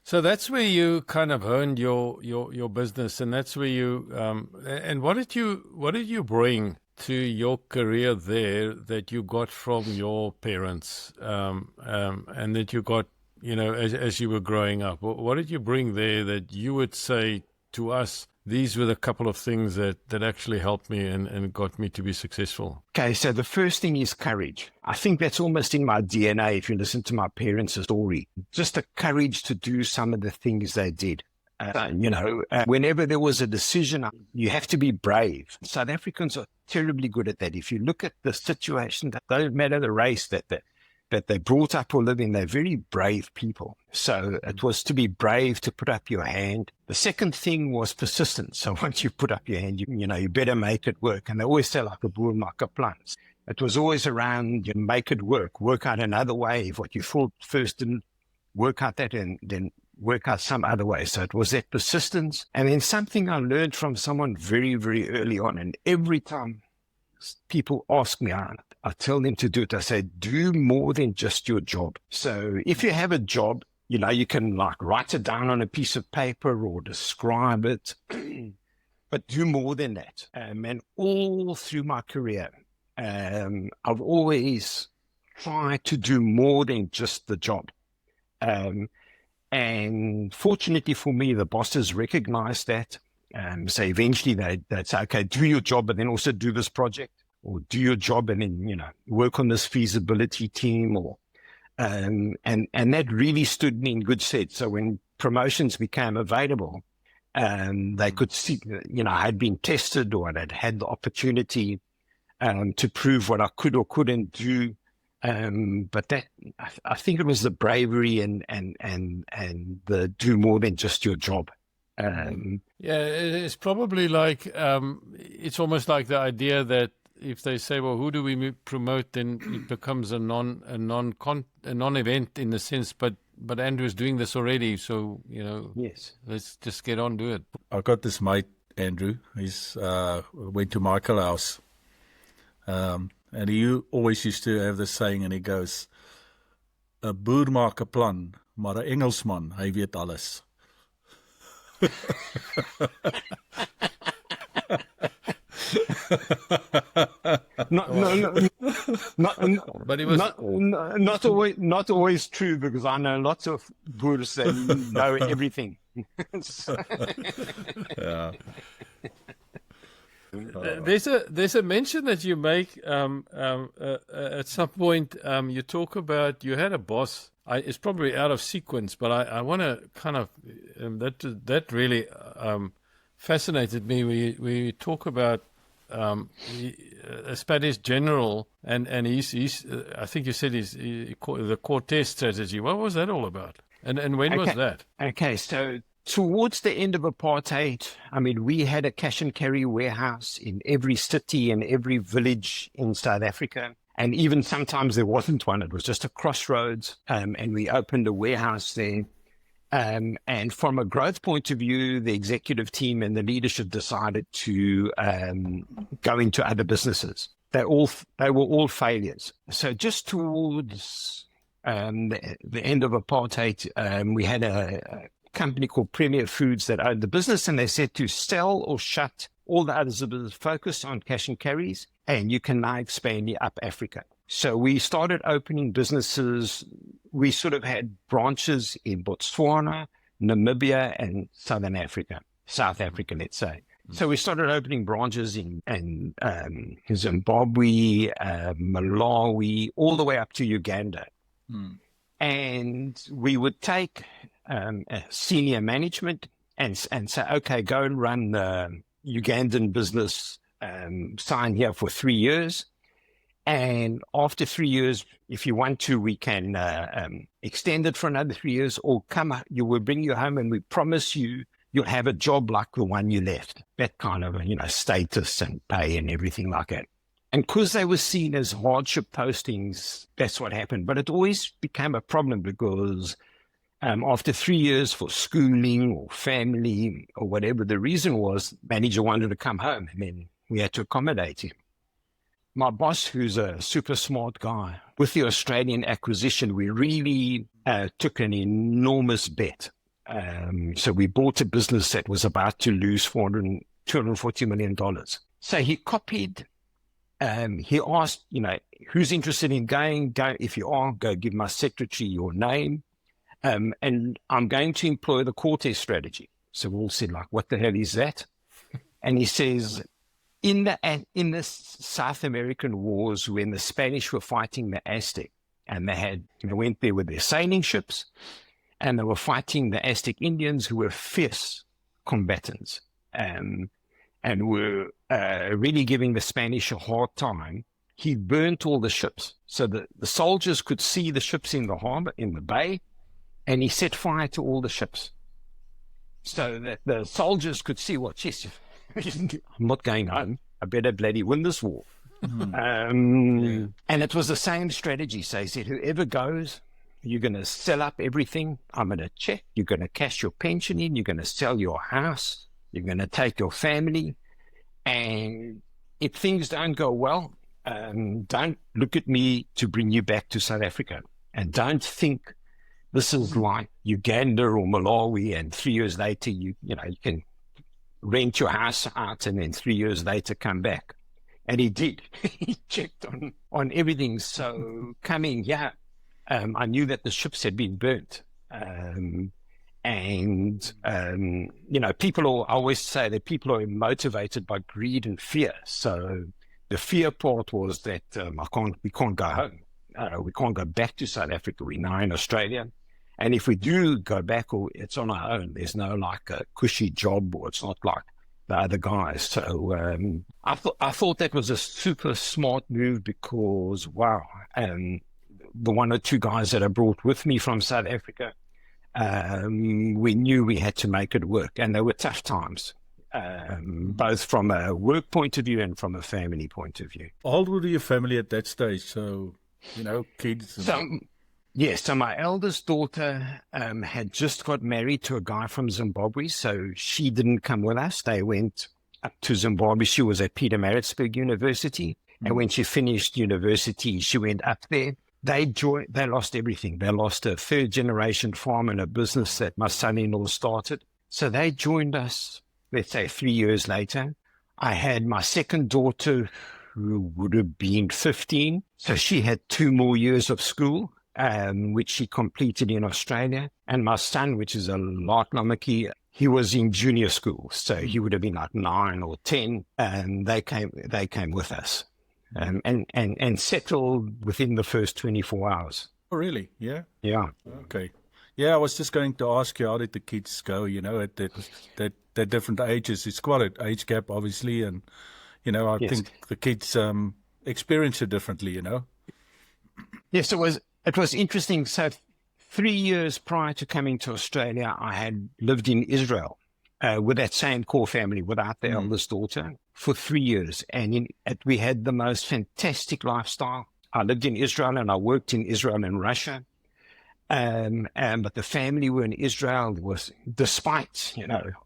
S1: So that's where you kind of honed your business, and that's where you and what did you bring to your career there that you got from your parents, and that you got, as you were growing up? What did you bring there that you would say to us, these were the couple of things that actually helped me and got me to be successful?
S4: Okay, so the first thing is courage. I think that's almost in my DNA if you listen to my parents' story. Just the courage to do some of the things they did. Whenever there was a decision, you have to be brave. South Africans are terribly good at that. If you look at the situation, that don't matter the race that they brought up or live in, they're very brave people. So it was to be brave, to put up your hand. The second thing was persistence. So once you put up your hand, you better make it work. And they always say, like a boer maak 'n plan. It was always around, you make it work out another way. If what you thought first didn't work out that, and then work out some other way. So it was that persistence. And then something I learned from someone very, very early on. And every time people ask me, I tell them to do it. I say, do more than just your job. So if you have a job, you know, you can like write it down on a piece of paper or describe it, but do more than that. And all through my career, I've always tried to do more than just the job. And fortunately for me, the bosses recognized that. So eventually they'd say, okay, do your job, but then also do this project, or do your job and then, you know, work on this feasibility team, or, and that really stood me in good stead. So when promotions became available, they could see, you know, I had been tested, or I'd had the opportunity to prove what I could or couldn't do. But that, I think it was the bravery and the do more than just your job.
S1: Yeah, it's probably like, it's almost like the idea that if they say, well, who do we promote, then it becomes a non-event in the sense, but Andrew's doing this already, so, you know,
S4: Yes.
S1: let's just get on, do it.
S3: I got this mate, Andrew. He's went to Michael House. And he always used to have this saying, and he goes, 'n boer maak 'n plan, maar 'n Engelsman, hy weet alles.
S1: But it was
S4: Not always true, because I know lots of boers that know everything.
S3: Yeah.
S1: There's a mention that you make at some point. You talk about you had a boss. It's probably out of sequence, but I want to kind of that really fascinated me. We talk about a Spanish general, and he's I think you said the Cortes strategy. What was that all about? And when was that?
S4: Okay, so towards the end of apartheid, I mean, we had a cash and carry warehouse in every city and every village in South Africa. And even sometimes there wasn't one. It was just a crossroads. And we opened a warehouse there. And from a growth point of view, the executive team and the leadership decided to go into other businesses. They were all failures. So just towards the end of apartheid, we had a company called Premier Foods that owned the business, and they said to sell or shut all the others, focus on cash and carries, and you can now expand up Africa. So we started opening businesses. We sort of had branches in Botswana, Namibia, and South Africa, let's say. So we started opening branches in Zimbabwe, Malawi, all the way up to Uganda. And we would take senior management and say, okay, go and run the Ugandan business, sign here for 3 years. And after 3 years, if you want to, we can extend it for another 3 years, or you will bring you home and we promise you'll have a job like the one you left. That kind of, status and pay and everything like that. And because they were seen as hardship postings, that's what happened. But it always became a problem because after 3 years for schooling or family or whatever the reason was, manager wanted to come home, and then we had to accommodate him. My boss, who's a super smart guy, with the Australian acquisition, we really took an enormous bet. So we bought a business that was about to lose $240 million. So he copied. He asked, who's interested in going? Go, if you are, go give my secretary your name. And I'm going to employ the Cortes strategy. So we all said, what the hell is that? And he says, in the South American wars, when the Spanish were fighting the Aztec, and they went there with their sailing ships, and they were fighting the Aztec Indians, who were fierce combatants, and were really giving the Spanish a hard time. He burnt all the ships, so that the soldiers could see the ships in the harbor, in the bay, and he set fire to all the ships, so that the soldiers could see, I'm not going home. I better bloody win this war. And it was the same strategy. So he said, whoever goes, you're going to sell up everything. I'm going to check. You're going to cash your pension in. You're going to sell your house. You're going to take your family. And if things don't go well, don't look at me to bring you back to South Africa. And don't think this is like Uganda or Malawi, and 3 years later, you can rent your house out and then 3 years later come back. And he did. He checked on everything. So coming here, I knew that the ships had been burnt. People I always say that people are motivated by greed and fear. So the fear part was that we can't go home. We can't go back to South Africa. We're now in Australia. And if we do go back, it's on our own. There's no like a cushy job, or it's not like the other guys. So I thought that was a super smart move because, wow, the one or two guys that I brought with me from South Africa, we knew we had to make it work. And they were tough times, both from a work point of view and from a family point of view.
S3: How old were your family at that stage? So, kids.
S4: So my eldest daughter had just got married to a guy from Zimbabwe, so she didn't come with us. They went up to Zimbabwe. She was at Pietermaritzburg University, and when she finished university, she went up there. They lost everything. They lost a third-generation farm and a business that my son-in-law started. So they joined us, let's say, 3 years later. I had my second daughter, who would have been 15, so she had 2 more years of school, which she completed in Australia. And my son, which is a Laatlamaki, he was in junior school, so he would have been like 9 or 10, and they came with us, and settled within the first 24 hours.
S3: Oh, really? Yeah.
S4: Yeah.
S3: Okay. Yeah, I was just going to ask you, how did the kids go? At that different ages. It's quite an age gap, obviously, and I think the kids experience it differently.
S4: Yes, it was interesting. So 3 years prior to coming to Australia, I had lived in Israel with that same core family, without the eldest daughter, for 3 years. And we had the most fantastic lifestyle. I lived in Israel and I worked in Israel and Russia. But the family were in Israel was, despite,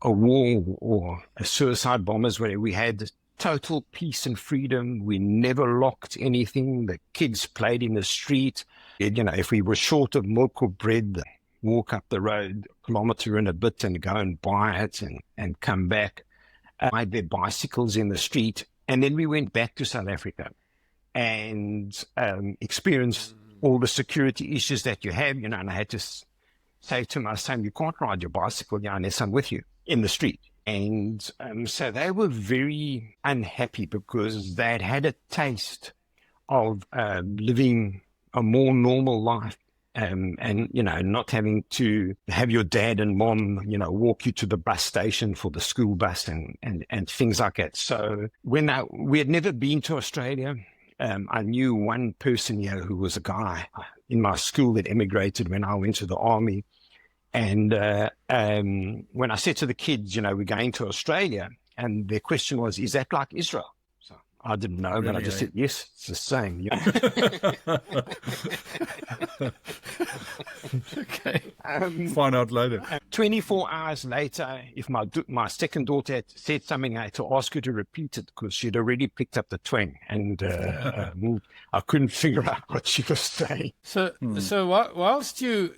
S4: a war or a suicide bombers, where we had total peace and freedom. We never locked anything. The kids played in the street. If we were short of milk or bread, walk up the road a kilometer and a bit and go and buy it and come back. I had their bicycles in the street. And then we went back to South Africa and experienced all the security issues that you have, and I had to say to my son, you can't ride your bicycle unless I'm with you in the street. And so they were very unhappy because they had had a taste of living a more normal life, and not having to have your dad and mom, walk you to the bus station for the school bus and things like that. So we had never been to Australia. I knew one person here who was a guy in my school that emigrated when I went to the army. And when I said to the kids, we're going to Australia, and their question was, is that like Israel? So I didn't know, but I just said, yes, it's the same.
S3: Okay. Find out later.
S4: 24 hours later, if my second daughter had said something, I had to ask her to repeat it because she'd already picked up the twang, and I couldn't figure out what she was saying.
S1: So whilst you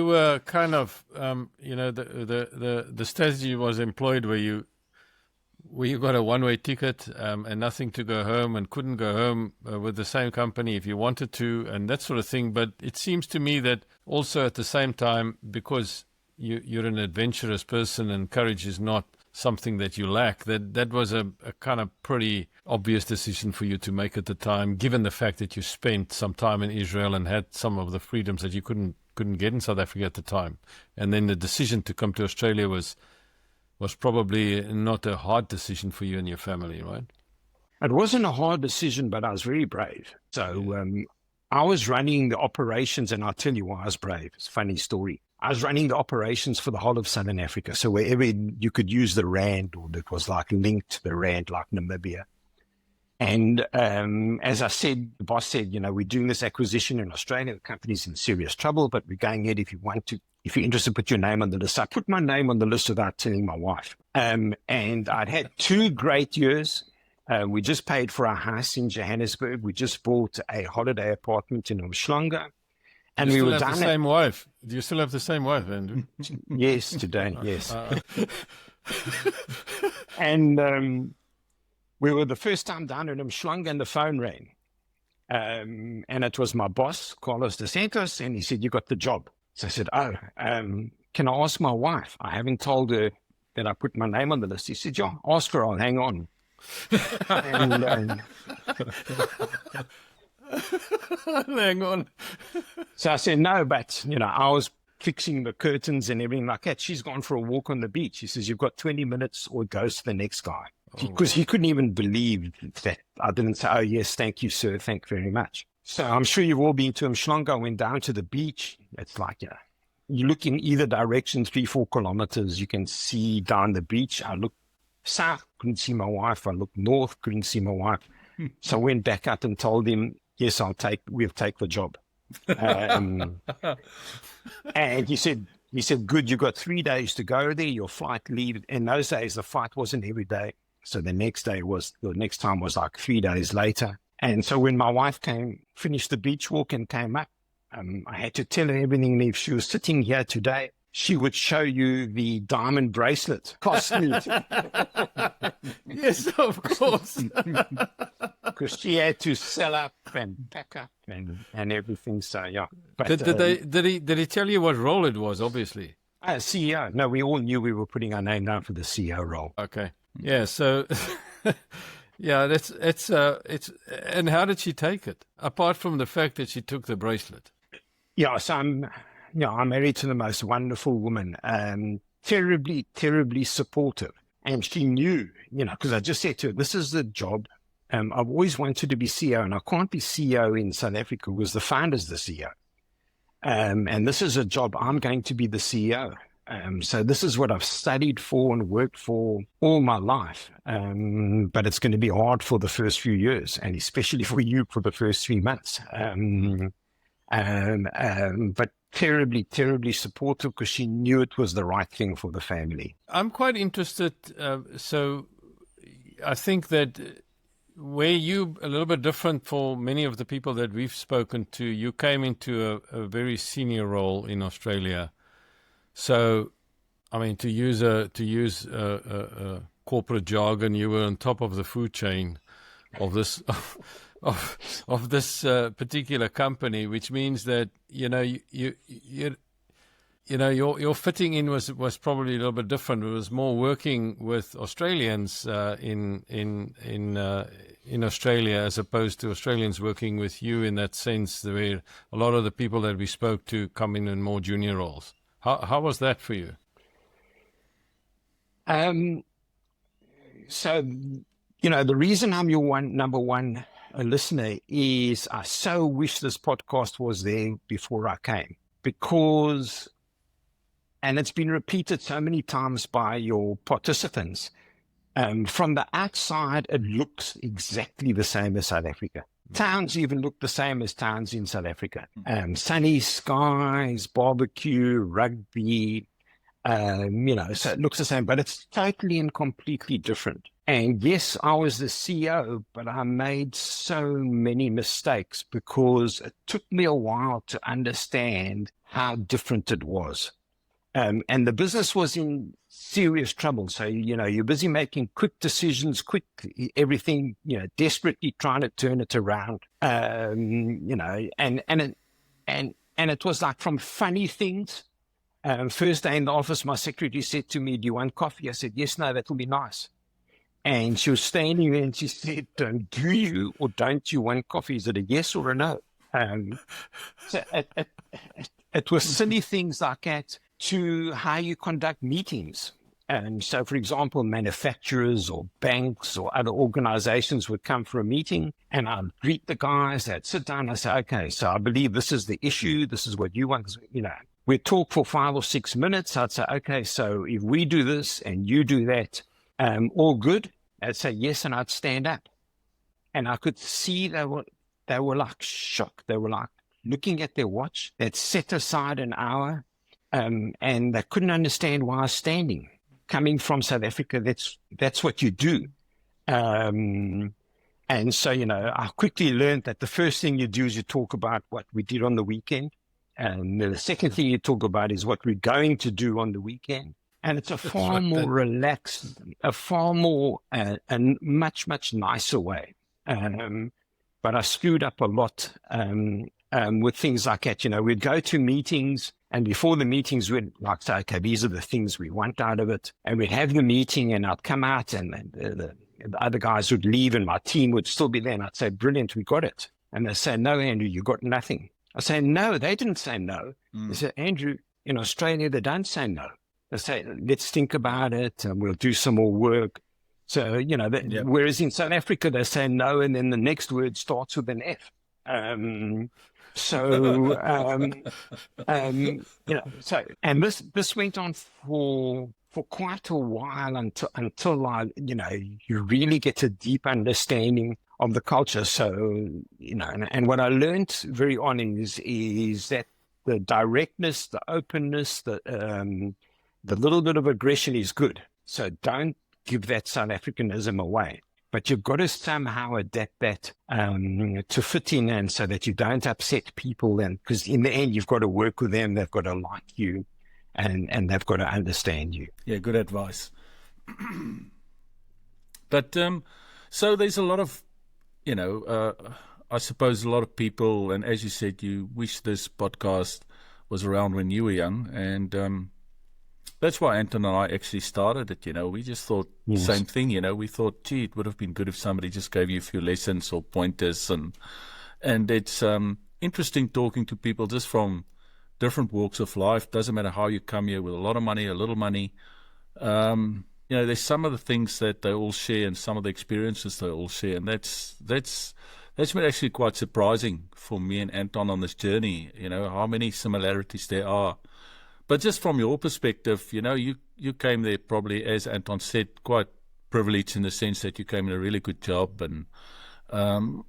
S1: were kind of, the strategy was employed where you got a one-way ticket and nothing to go home, and couldn't go home with the same company if you wanted to, and that sort of thing. But it seems to me that also at the same time, because you're an adventurous person and courage is not something that you lack, that was a kind of pretty obvious decision for you to make at the time, given the fact that you spent some time in Israel and had some of the freedoms that you couldn't get in South Africa at the time. And then the decision to come to Australia was probably not a hard decision for you and your family, right?
S4: It wasn't a hard decision, but I was very brave. So I was running the operations, and I'll tell you why I was brave. It's a funny story. I was running the operations for the whole of Southern Africa. So wherever you could use the rand, or that was like linked to the rand, like Namibia. And as I said, the boss said, we're doing this acquisition in Australia. The company's in serious trouble, but we're going ahead if you're interested, put your name on the list. I put my name on the list without telling my wife. And I'd had 2 great years. We just paid for our house in Johannesburg. We just bought a holiday apartment in Umhlanga. And
S1: you
S4: we
S1: still
S4: were
S1: have
S4: done.
S1: the same wife. Do you still have the same wife, Andrew?
S4: Yes, today, yes. And we were the first time down in Umhlanga and the phone rang. And it was my boss, Carlos de Santos, and he said, "You got the job." So I said, can I ask my wife? I haven't told her that I put my name on the list. He said, "Yeah, ask her, I'll hang on." And,
S1: Hang on.
S4: so I said, "No, but, I was fixing the curtains and everything like that. She's gone for a walk on the beach." He says, "You've got 20 minutes or it goes to the next guy." Because he couldn't even believe that I didn't say, "Oh, yes, thank you, sir. Thank you very much." So I'm sure you've all been to Umhlanga. I went down to the beach. It's like, you look in either direction, 3-4 kilometers. You can see down the beach. I looked south, couldn't see my wife. I looked north, couldn't see my wife. So I went back out and told him, "Yes, we'll take the job." And he said, "Good, you got 3 days to go there. Your flight leave." In those days, the flight wasn't every day. So the next time was like 3 days later. And so when my wife finished the beach walk and came up, I had to tell her everything. If she was sitting here today, she would show you the diamond bracelet cost me.
S1: Yes, of course.
S4: Because she had to sell up and pack up and everything. So, yeah. But,
S1: Did he tell you what role it was, obviously?
S4: CEO. No, we all knew we were putting our name down for the CEO role.
S1: Okay. Yeah, so... Yeah, it's and how did she take it? Apart from the fact that she took the bracelet.
S4: Yeah, so I'm married to the most wonderful woman, terribly, terribly supportive. And she knew, because I just said to her, "This is the job. I've always wanted to be CEO, and I can't be CEO in South Africa because the founder's the CEO. And this is a job I'm going to be the CEO. So this is what I've studied for and worked for all my life. But it's going to be hard for the first few years, and especially for you for the first 3 months. But terribly, terribly supportive because she knew it was the right thing for the family.
S1: I'm quite interested. So I think that where you a little bit different for many of the people that we've spoken to, you came into a very senior role in Australia. So, I mean, to use a corporate jargon, you were on top of the food chain of this of this particular company, which means that your fitting in was probably a little bit different. It was more working with Australians in Australia as opposed to Australians working with you in that sense, where a lot of the people that we spoke to come in more junior roles. How was that for you?
S4: So, the reason I'm your number one listener is I so wish this podcast was there before I came, because, and it's been repeated so many times by your participants, from the outside, it looks exactly the same as South Africa. Towns even look the same as towns in South Africa. Sunny skies, barbecue, rugby, so it looks the same, but it's totally and completely different. And yes, I was the CEO, but I made so many mistakes because it took me a while to understand how different it was. And the business was in serious trouble. So, you're busy making quick decisions, everything, desperately trying to turn it around. And it was like from funny things. First day in the office, my secretary said to me, "Do you want coffee?" I said, "Yes, no, that will be nice." And she was standing there and she said, "Do you or don't you want coffee? Is it a yes or a no?" So it was silly things like that to how you conduct meetings. So, for example, manufacturers or banks or other organizations would come for a meeting and I'd greet the guys, they'd sit down and I'd say, "Okay, so I believe this is the issue. This is what you want." We'd talk for 5 or 6 minutes. I'd say, "Okay, so if we do this and you do that, all good?" I'd say yes, and I'd stand up. And I could see they were like shocked. They were like looking at their watch. They'd set aside an hour, and they couldn't understand why I was standing. Coming from South Africa, that's what you do. And so, I quickly learned that the first thing you do is you talk about what we did on the weekend. And the second thing you talk about is what we're going to do on the weekend. And it's a far more relaxed, a far more, and much, much nicer way. But I screwed up a lot with things like that. We'd go to meetings, and before the meetings, we'd like say, okay, these are the things we want out of it. And we'd have the meeting, and I'd come out, and the other guys would leave, and my team would still be there. And I'd say, brilliant, we got it. And they'd say, no, Andrew, you got nothing. I say, no, they didn't say no. They said, Andrew, in Australia, they don't say no. They say, let's think about it, and we'll do some more work. So, whereas in South Africa, they say no, and then the next word starts with an F. So, and this went on for quite a while until you really get a deep understanding of the culture. So, and what I learned very on is that the directness, the openness, the little bit of aggression is good. So don't give that South Africanism away. But you've got to somehow adapt that to fit in, and so that you don't upset people. And because in the end, you've got to work with them, they've got to like you, and they've got to understand you.
S3: Yeah, good advice. But so there's a lot of, I suppose a lot of people, and as you said, you wish this podcast was around when you were young, and that's why Anton and I actually started it. We just thought the same thing. We thought, gee, it would have been good if somebody just gave you a few lessons or pointers, and it's interesting talking to people just from different walks of life. Doesn't matter how you come here, with a lot of money, a little money. There's some of the things that they all share, and some of the experiences they all share, and that's been actually quite surprising for me and Anton on this journey. How many similarities there are. But just from your perspective, you came there probably, as Anton said, quite privileged in the sense that you came in a really good job. And how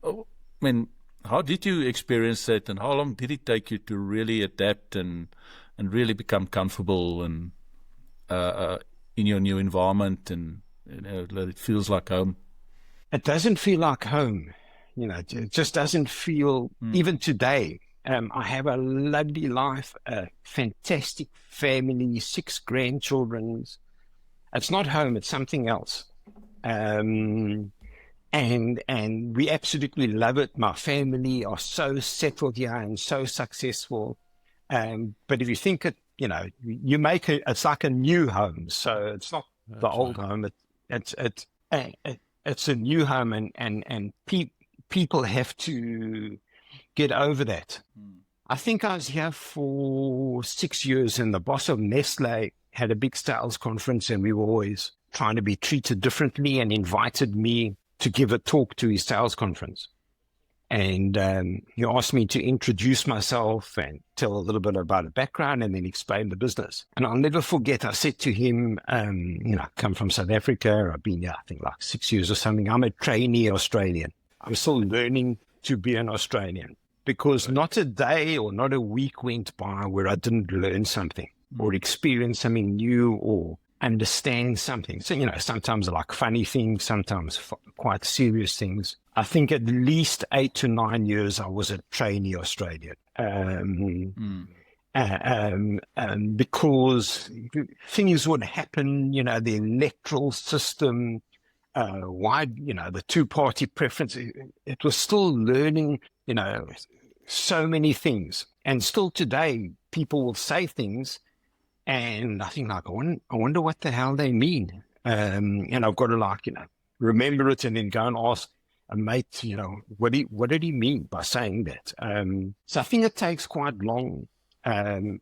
S3: did you experience that, and how long did it take you to really adapt and really become comfortable and in your new environment, and that it feels like home?
S4: It doesn't feel like home. It just doesn't feel, even today. I have a lovely life, a fantastic family, 6 grandchildren. It's not home, it's something else. And we absolutely love it. My family are so settled here and so successful. But if you think it, you make it, it's like a new home. So it's not the old home. It's a new home, and people have to get over that. I think I was here for 6 years, and the boss of Nestle had a big sales conference, and we were always trying to be treated differently, and invited me to give a talk to his sales conference. And he asked me to introduce myself and tell a little bit about the background, and then explain the business. And I'll never forget, I said to him, I come from South Africa. I've been here, I think, like 6 years or something. I'm a trainee Australian. I'm still learning to be an Australian, because not a day or not a week went by where I didn't learn something or experience something new or understand something. So, sometimes like funny things, sometimes quite serious things. I think at least 8 to 9 years I was a trainee Australian. Because things would happen, the electoral system, the two-party preference. It was still learning, so many things. And still today, people will say things, and I think, I wonder what the hell they mean. And I've got to remember it, and then go and ask a mate, what did he mean by saying that? So I think it takes quite long to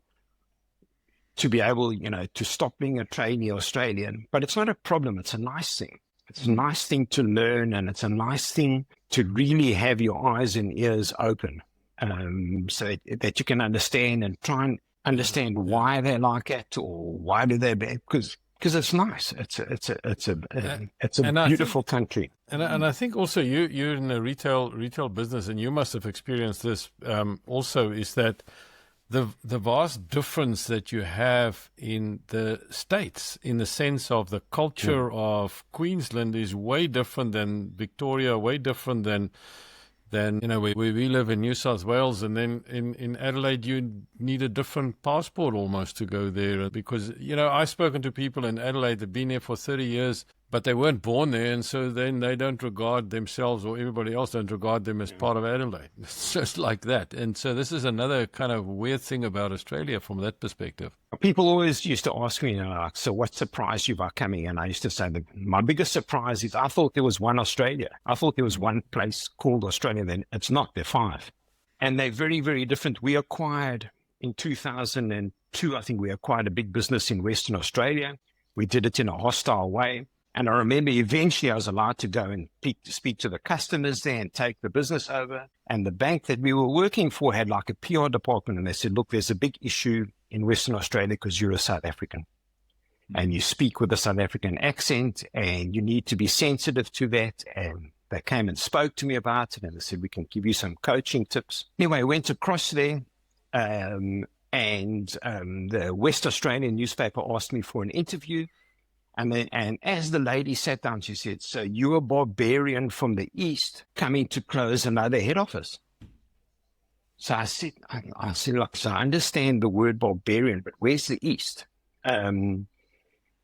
S4: be able, to stop being a trainee Australian. But it's not a problem. It's a nice thing. It's a nice thing to learn, and it's a nice thing to really have your eyes and ears open, so that you can understand and try and understand why they're like it, or why do they, because because it's nice. It's a
S1: And I
S4: beautiful country.
S1: And I think also you're in a retail business, and you must have experienced this also, is that the vast difference that you have in the States, in the sense of the culture of Queensland, is way different than Victoria, way different than where we live in New South Wales. And then in Adelaide, you need a different passport almost to go there, because I've spoken to people in Adelaide that've been there for 30 years, but they weren't born there, and so then they don't regard themselves, or everybody else don't regard them as part of Adelaide. It's just like that. And so this is another kind of weird thing about Australia from that perspective.
S4: People always used to ask me, so what surprised you by coming? And I used to say that my biggest surprise is I thought there was one Australia. I thought there was one place called Australia. Then it's not. There are 5. And they're very, very different. We acquired in 2002, I think we acquired a big business in Western Australia. We did it in a hostile way. And I remember eventually I was allowed to go and speak to the customers there and take the business over. And the bank that we were working for had like a PR department. And they said, look, there's a big issue in Western Australia because you're a South African. And you speak with a South African accent, and you need to be sensitive to that. And they came and spoke to me about it, and they said, we can give you some coaching tips. Anyway, I went across there, and the West Australian newspaper asked me for an interview. And as the lady sat down, she said, so you're a barbarian from the East coming to close another head office. So I said, look, so I understand the word barbarian, but where's the East? And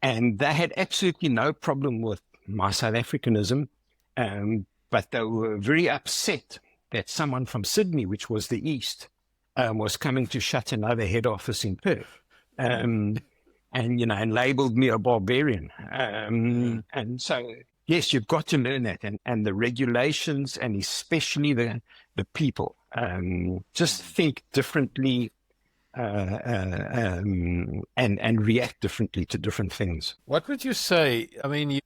S4: they had absolutely no problem with my South Africanism, but they were very upset that someone from Sydney, which was the East, was coming to shut another head office in Perth. And labeled me a barbarian. And so, yes, you've got to learn that. And the regulations, and especially the people, just think differently and react differently to different things.
S1: What would you say? I mean,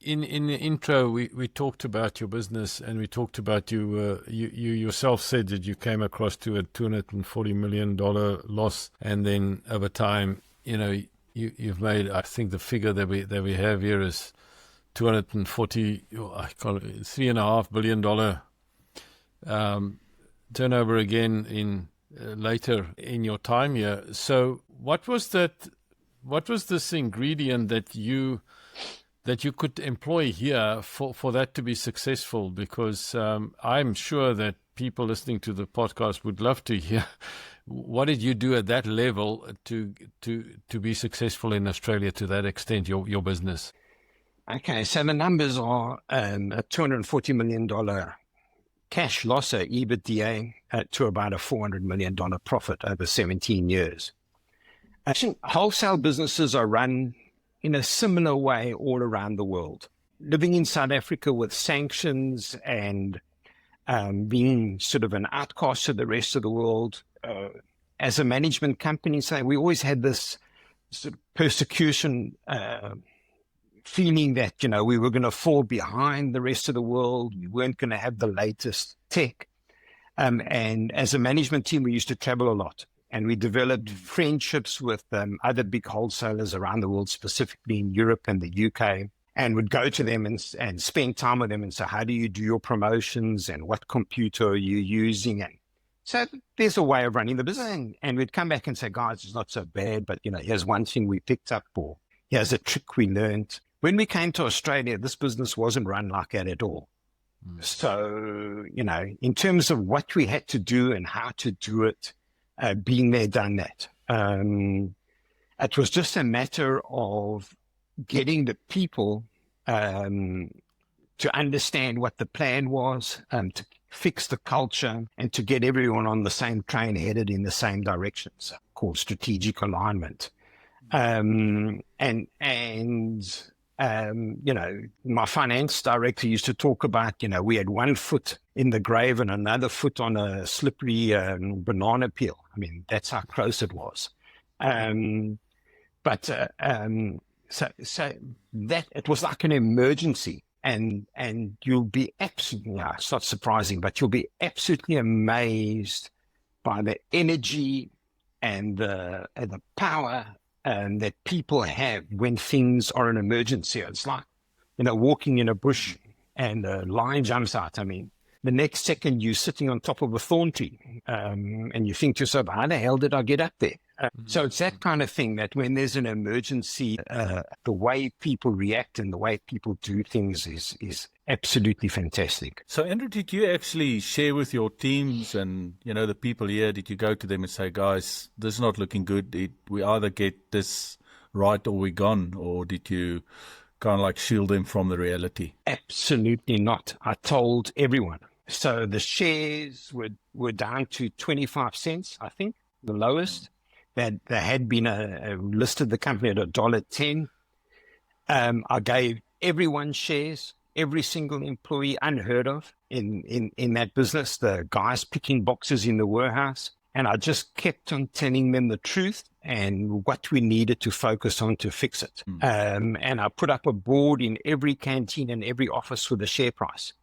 S1: in the intro, we talked about your business, and we talked about you yourself said that you came across to a $240 million loss, and then over time, you've made, I think the figure that we have here is $3.5 billion turnover again in later in your time here. So what was this ingredient that you could employ here for that to be successful? Because I'm sure that people listening to the podcast would love to hear what did you do at that level to be successful in Australia to that extent, your business?
S4: Okay, so the numbers are a $240 million cash loss, or EBITDA, to about a $400 million profit over 17 years. I think wholesale businesses are run in a similar way all around the world. Living in South Africa with sanctions and being sort of an outcast to the rest of the world, as a management company, so we always had this sort of persecution feeling that, we were going to fall behind the rest of the world. We weren't going to have the latest tech. And as a management team, we used to travel a lot, and we developed friendships with other big wholesalers around the world, specifically in Europe and the UK, and would go to them and spend time with them and say, how do you do your promotions, and what computer are you using? And so there's a way of running the business, and we'd come back and say, guys, it's not so bad, but here's one thing we picked up, or here's a trick we learned. When we came to Australia, this business wasn't run like that at all. So, in terms of what we had to do and how to do it, being there, done that. It was just a matter of getting the people to understand what the plan was, to fix the culture, and to get everyone on the same train headed in the same direction, so called strategic alignment. My finance director used to talk about, we had one foot in the grave and another foot on a slippery banana peel. I mean, that's how close it was. So that it was like an emergency, and you'll be absolutely, it's not surprising, but you'll be absolutely amazed by the energy and the power that people have when things are an emergency. It's like, walking in a bush and a lion jumps out. I mean, the next second you're sitting on top of a thorn tree, and you think to yourself, how the hell did I get up there? So it's that kind of thing that when there's an emergency, the way people react and the way people do things is absolutely fantastic.
S3: So, Andrew, did you actually share with your teams and, the people here, did you go to them and say, guys, this is not looking good. We either get this right or we're gone, or did you kind of like shield them from the reality?
S4: Absolutely not. I told everyone. So the shares were down to 25 cents, I think, the lowest. That there had been listed the company at $1.10. I gave everyone shares, every single employee, unheard of in that business, the guys picking boxes in the warehouse. And I just kept on telling them the truth and what we needed to focus on to fix it. And I put up a board in every canteen and every office for the share price.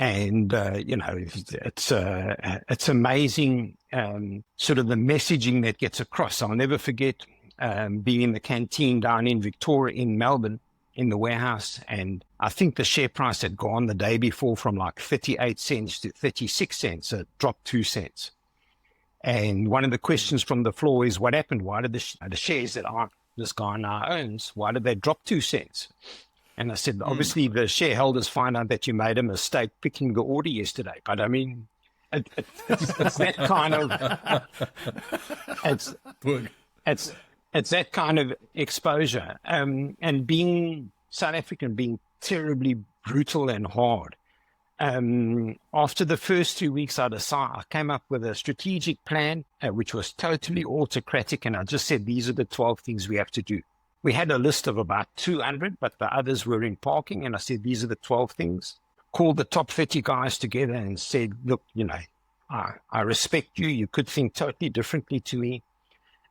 S4: It's amazing, sort of the messaging that gets across. I'll never forget being in the canteen down in Victoria, in Melbourne, in the warehouse, and I think the share price had gone the day before from like 38 cents to 36 cents. It dropped 2 cents. And one of the questions from the floor is, what happened? Why did the shares that this guy now owns, why did they drop 2 cents? And I said, obviously the shareholders find out that you made a mistake picking the order yesterday. But I mean, it's that kind of, it's that kind of exposure. And being South African, being terribly brutal and hard. After the first 2 weeks, I came up with a strategic plan, which was totally autocratic. And I just said, these are the 12 things we have to do. We had a list of about 200, but the others were in parking. And I said, these are the 12 things. Called the top 30 guys together and said, look, I respect you. You could think totally differently to me.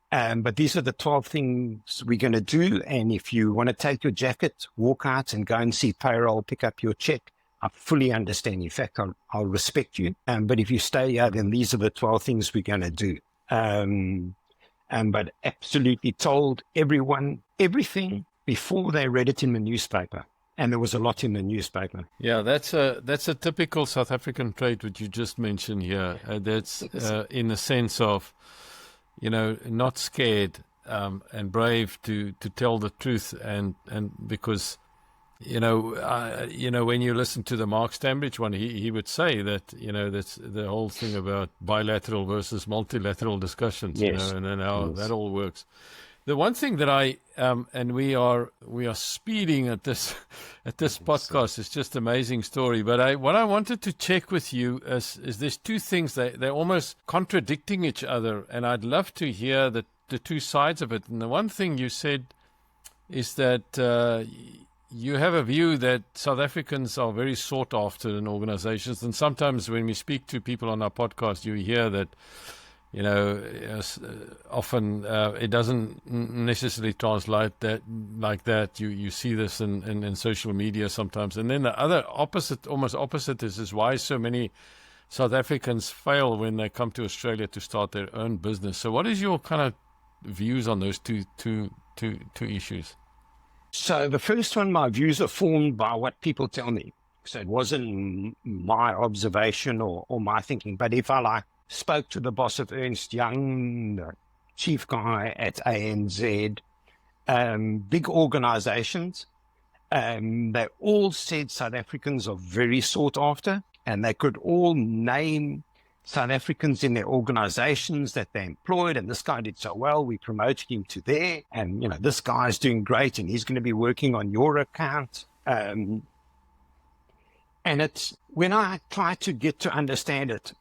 S4: But these are the 12 things we're going to do. And if you want to take your jacket, walk out and go and see payroll, pick up your check, I fully understand. In fact, I'll respect you. But if you stay here, then these are the 12 things we're going to do. But absolutely told everyone everything before they read it in the newspaper. And there was a lot in the newspaper.
S1: Yeah, that's a typical South African trait, what you just mentioned here. That's in the sense of, not scared and brave to tell the truth, and because when you listen to the Mark Stambridge one, he would say that that's the whole thing about bilateral versus multilateral discussions,
S4: yes.
S1: And then how that all works. The one thing that I and we are speeding at this podcast. It's just an amazing story. But what I wanted to check with you is there's two things they're almost contradicting each other, and I'd love to hear the two sides of it. And the one thing you said is that you have a view that South Africans are very sought after in organizations, and sometimes when we speak to people on our podcast, you hear that. Often it doesn't necessarily translate that like that. You see this in social media sometimes. And then the other almost opposite is why so many South Africans fail when they come to Australia to start their own business. So what is your kind of views on those two issues?
S4: So the first one, my views are formed by what people tell me. So it wasn't my observation or my thinking. But if I spoke to the boss of Ernst Young, the chief guy at ANZ, big organizations. They all said South Africans are very sought after, and they could all name South Africans in their organizations that they employed. And this guy did so well, we promoted him to there. And, this guy's doing great, and he's going to be working on your account. And it's when I try to get to understand it,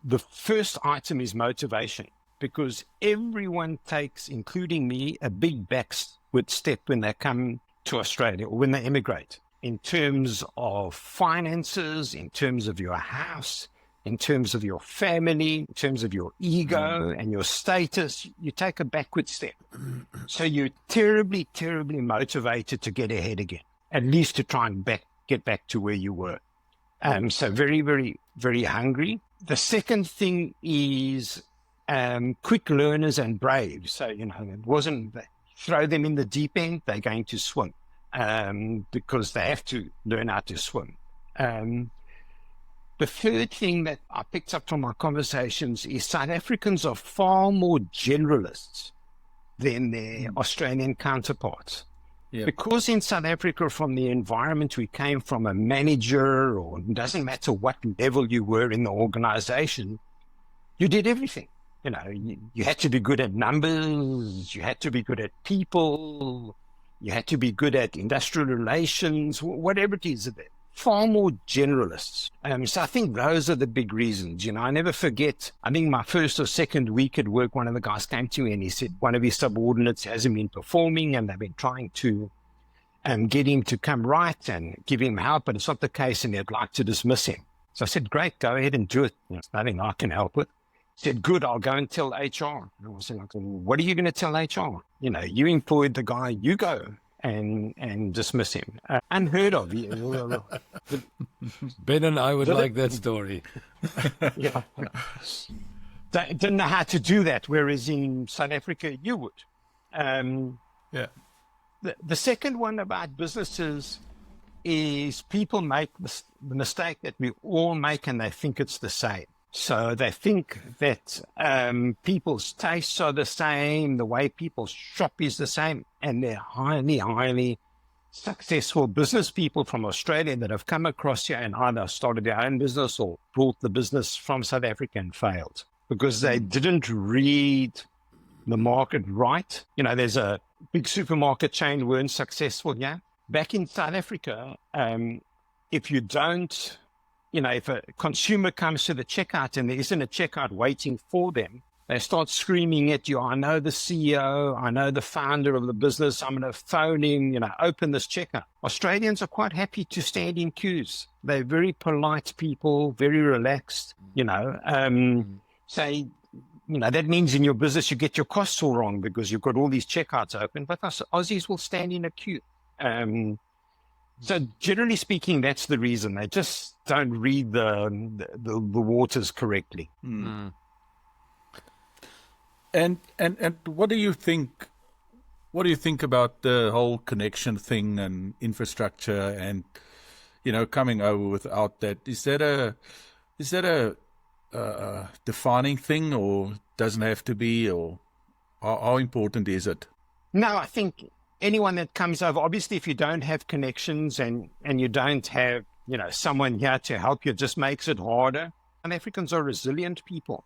S4: the first item is motivation, because everyone takes, including me, a big backward step when they come to Australia or when they immigrate, in terms of finances, in terms of your house, in terms of your family, in terms of your ego and your status. You take a backward step. So you're terribly, terribly motivated to get ahead again, at least to try and get back to where you were. So very, very, very hungry. The second thing is quick learners and brave. So, it wasn't throw them in the deep end, they're going to swim because they have to learn how to swim. The third thing that I picked up from my conversations is South Africans are far more generalists than their Australian counterparts.
S3: Yeah.
S4: Because in South Africa, from the environment we came from, a manager, or it doesn't matter what level you were in the organization, you did everything. You had to be good at numbers, you had to be good at people, you had to be good at industrial relations, whatever it is. Far more generalists. So I think those are the big reasons. I never forget, I think my first or second week at work, one of the guys came to me and he said one of his subordinates hasn't been performing and they've been trying to get him to come right and give him help, but it's not the case and they'd like to dismiss him. So I said, great, go ahead and do it. There's nothing I can help with. He said, good, I'll go and tell HR. And I said, what are you going to tell HR? You employed the guy, you go and dismiss him. Unheard of.
S1: Ben and I would like that story.
S4: Yeah. They didn't know how to do that, whereas in South Africa, you would.
S3: Yeah.
S4: The second one about businesses is people make the mistake that we all make, and they think it's the same. So they think that people's tastes are the same, the way people shop is the same, and they're highly, highly successful business people from Australia that have come across here and either started their own business or brought the business from South Africa and failed because they didn't read the market right. There's a big supermarket chain weren't successful here. Back in South Africa, if you don't, if a consumer comes to the checkout and there isn't a checkout waiting for them, they start screaming at you, I know the CEO, I know the founder of the business, I'm going to phone him, open this checkout. Australians are quite happy to stand in queues. They're very polite people, very relaxed, say, that means in your business you get your costs all wrong because you've got all these checkouts open, but us Aussies will stand in a queue. So generally speaking, that's the reason. They just don't read the waters correctly.
S3: Mm. And what do you think? What do you think about the whole connection thing and infrastructure and coming over without that? Is that a defining thing, or doesn't have to be, or how important is it?
S4: No, I think anyone that comes over, obviously, if you don't have connections and you don't have, someone here to help you, it just makes it harder. And Africans are resilient people.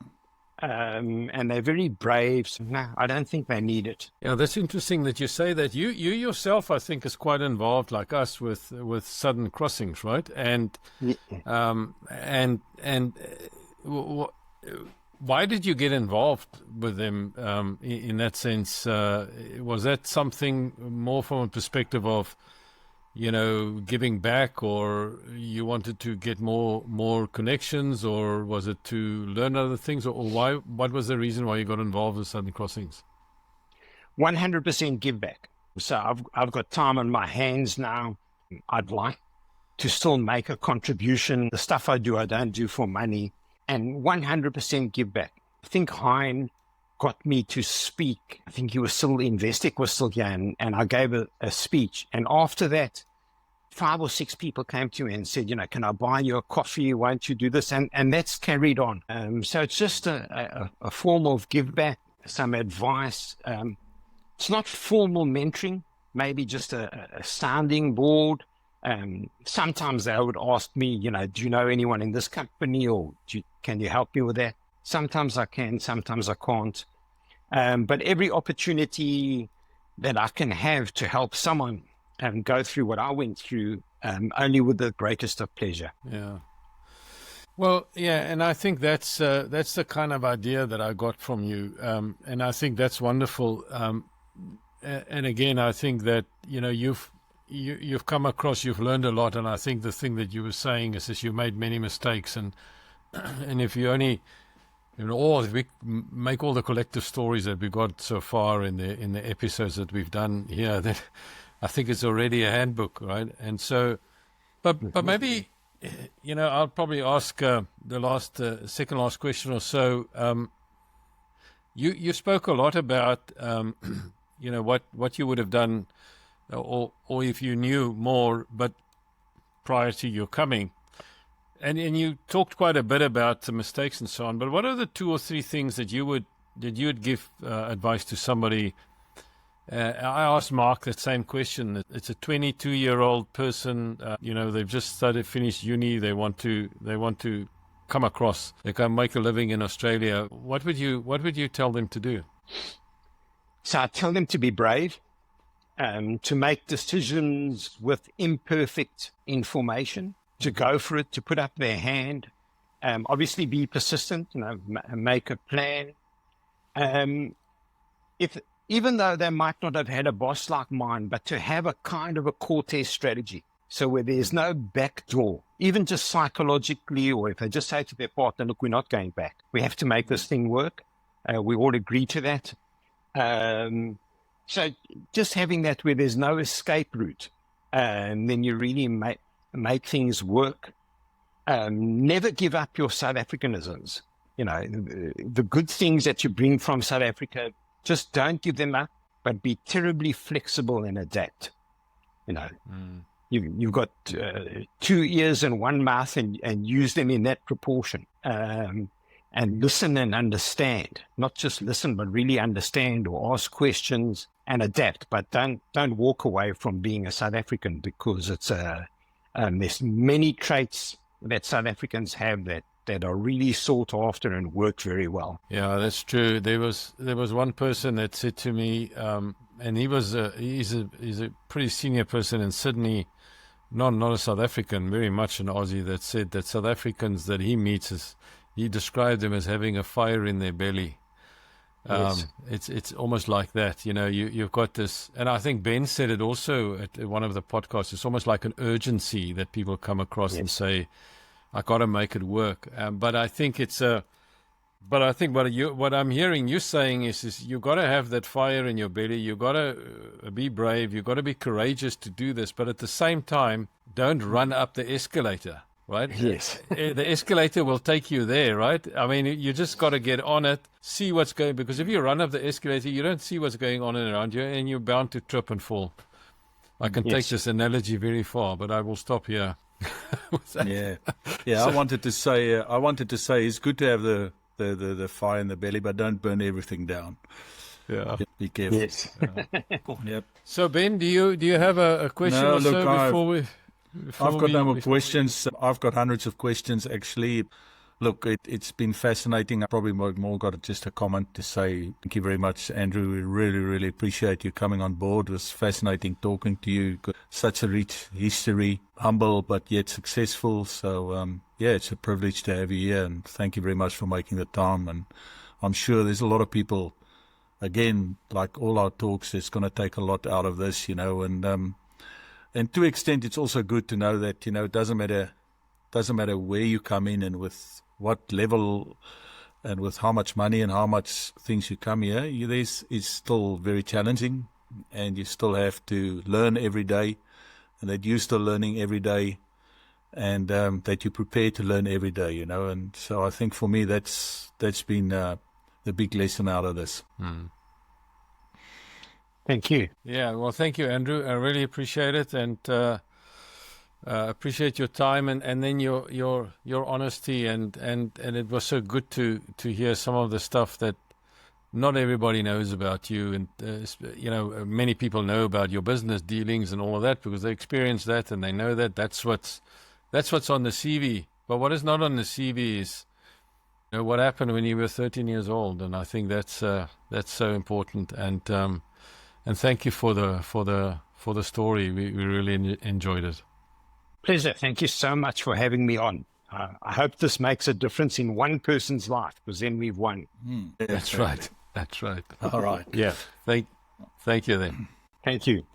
S4: And they're very brave. So no, I don't think they need it.
S1: Yeah, that's interesting that you say that. You yourself, I think, is quite involved, like us, with Southern Crossings, right? And why did you get involved with them in that sense? Was that something more from a perspective of, giving back, or you wanted to get more connections, or was it to learn other things, or why? What was the reason why you got involved with Southern Crossings?
S4: 100% give back. So I've got time on my hands now. I'd like to still make a contribution. The stuff I don't do for money, and 100% give back. I think Hein got me to speak. I think he was still, Investec was still here, and I gave a speech. And after that, 5 or 6 people came to me and said, can I buy you a coffee? Won't you do this? And that's carried on. So it's just a form of give back, some advice. It's not formal mentoring, maybe just a sounding board. Sometimes they would ask me, do you know anyone in this company, or can you help me with that? Sometimes I can, sometimes I can't. But every opportunity that I can have to help someone go through what I went through, only with the greatest of pleasure.
S1: Yeah. Well, yeah, and I think that's the kind of idea that I got from you, and I think that's wonderful. And again, I think that you've come across, you've learned a lot, and I think the thing that you were saying is that you made many mistakes, and if you only, if we make all the collective stories that we got so far in the episodes that we've done here, then I think it's already a handbook, right? And so, but maybe, I'll probably ask the second last question or so. You spoke a lot about what you would have done, or if you knew more, but prior to your coming, and you talked quite a bit about the mistakes and so on. But what are the 2 or 3 things that you would give advice to somebody? I asked Mark that same question. It's a 22-year-old person. They've just finished uni. They want to come across. They can make a living in Australia. What would you tell them to do?
S4: So I tell them to be brave, to make decisions with imperfect information, to go for it, to put up their hand, obviously be persistent, make a plan. Even though they might not have had a boss like mine, but to have a kind of a Cortez strategy. So where there's no back door, even just psychologically, or if they just say to their partner, look, we're not going back. We have to make this thing work. We all agree to that. So just having that where there's no escape route, and then you really make things work. Never give up your South Africanisms. The good things that you bring from South Africa, just don't give them up, but be terribly flexible and adapt. You've got 2 ears and 1 mouth, and use them in that proportion. And listen and understand. Not just listen, but really understand or ask questions and adapt. But don't walk away from being a South African, because it's there's many traits that South Africans have that are really sought after and work very well.
S1: Yeah, that's true. There was one person that said to me, and he's a pretty senior person in Sydney, not a South African, very much an Aussie, that said that South Africans that he meets, he described them as having a fire in their belly.
S4: Yes.
S1: It's almost like that. You've got this, and I think Ben said it also at one of the podcasts. It's almost like an urgency that people come across and say, I got to make it work. But I think what I'm hearing you saying is you got to have that fire in your belly. You got to be brave. You got to be courageous to do this. But at the same time, don't run up the escalator, right?
S4: Yes.
S1: The escalator will take you there, right? I mean, you just got to get on it, see what's going. Because if you run up the escalator, you don't see what's going on around you, and you're bound to trip and fall. I can take this analogy very far, but I will stop here.
S3: Yeah. I wanted to say it's good to have the fire in the belly, but don't burn everything down. Yeah, be careful.
S4: Yes.
S3: Yep.
S1: So Ben, do you have a question
S3: No,
S1: or so
S3: look,
S1: before we?
S3: I've got no more questions. I've got hundreds of questions actually. Look, it's been fascinating. I probably more got just a comment to say. Thank you very much, Andrew. We really, really appreciate you coming on board. It was fascinating talking to you. Got such a rich history, humble but yet successful. So, it's a privilege to have you here, and thank you very much for making the time. And I'm sure there's a lot of people, again, like all our talks, it's going to take a lot out of this, and to an extent, it's also good to know that, it doesn't matter where you come in and with what level and with how much money and how much things you come here, it's still very challenging, and you still have to learn every day, and that you're still learning every day, and that you prepare to learn every day, and so I think for me that's been the big lesson out of this.
S4: Thank you.
S1: Yeah, well, thank you, Andrew. I really appreciate it, and appreciate your time and then your honesty, and it was so good to hear some of the stuff that not everybody knows about you, and many people know about your business dealings and all of that because they experience that and they know that's what's on the CV. But what is not on the CV is what happened when you were 13 years old, and I think that's so important. And thank you for the story. We really enjoyed it.
S4: Pleasure. Thank you so much for having me on. I hope this makes a difference in one person's life, because then we've won.
S1: That's right. That's right.
S3: All right.
S1: Yeah. Thank you then.
S4: Thank you.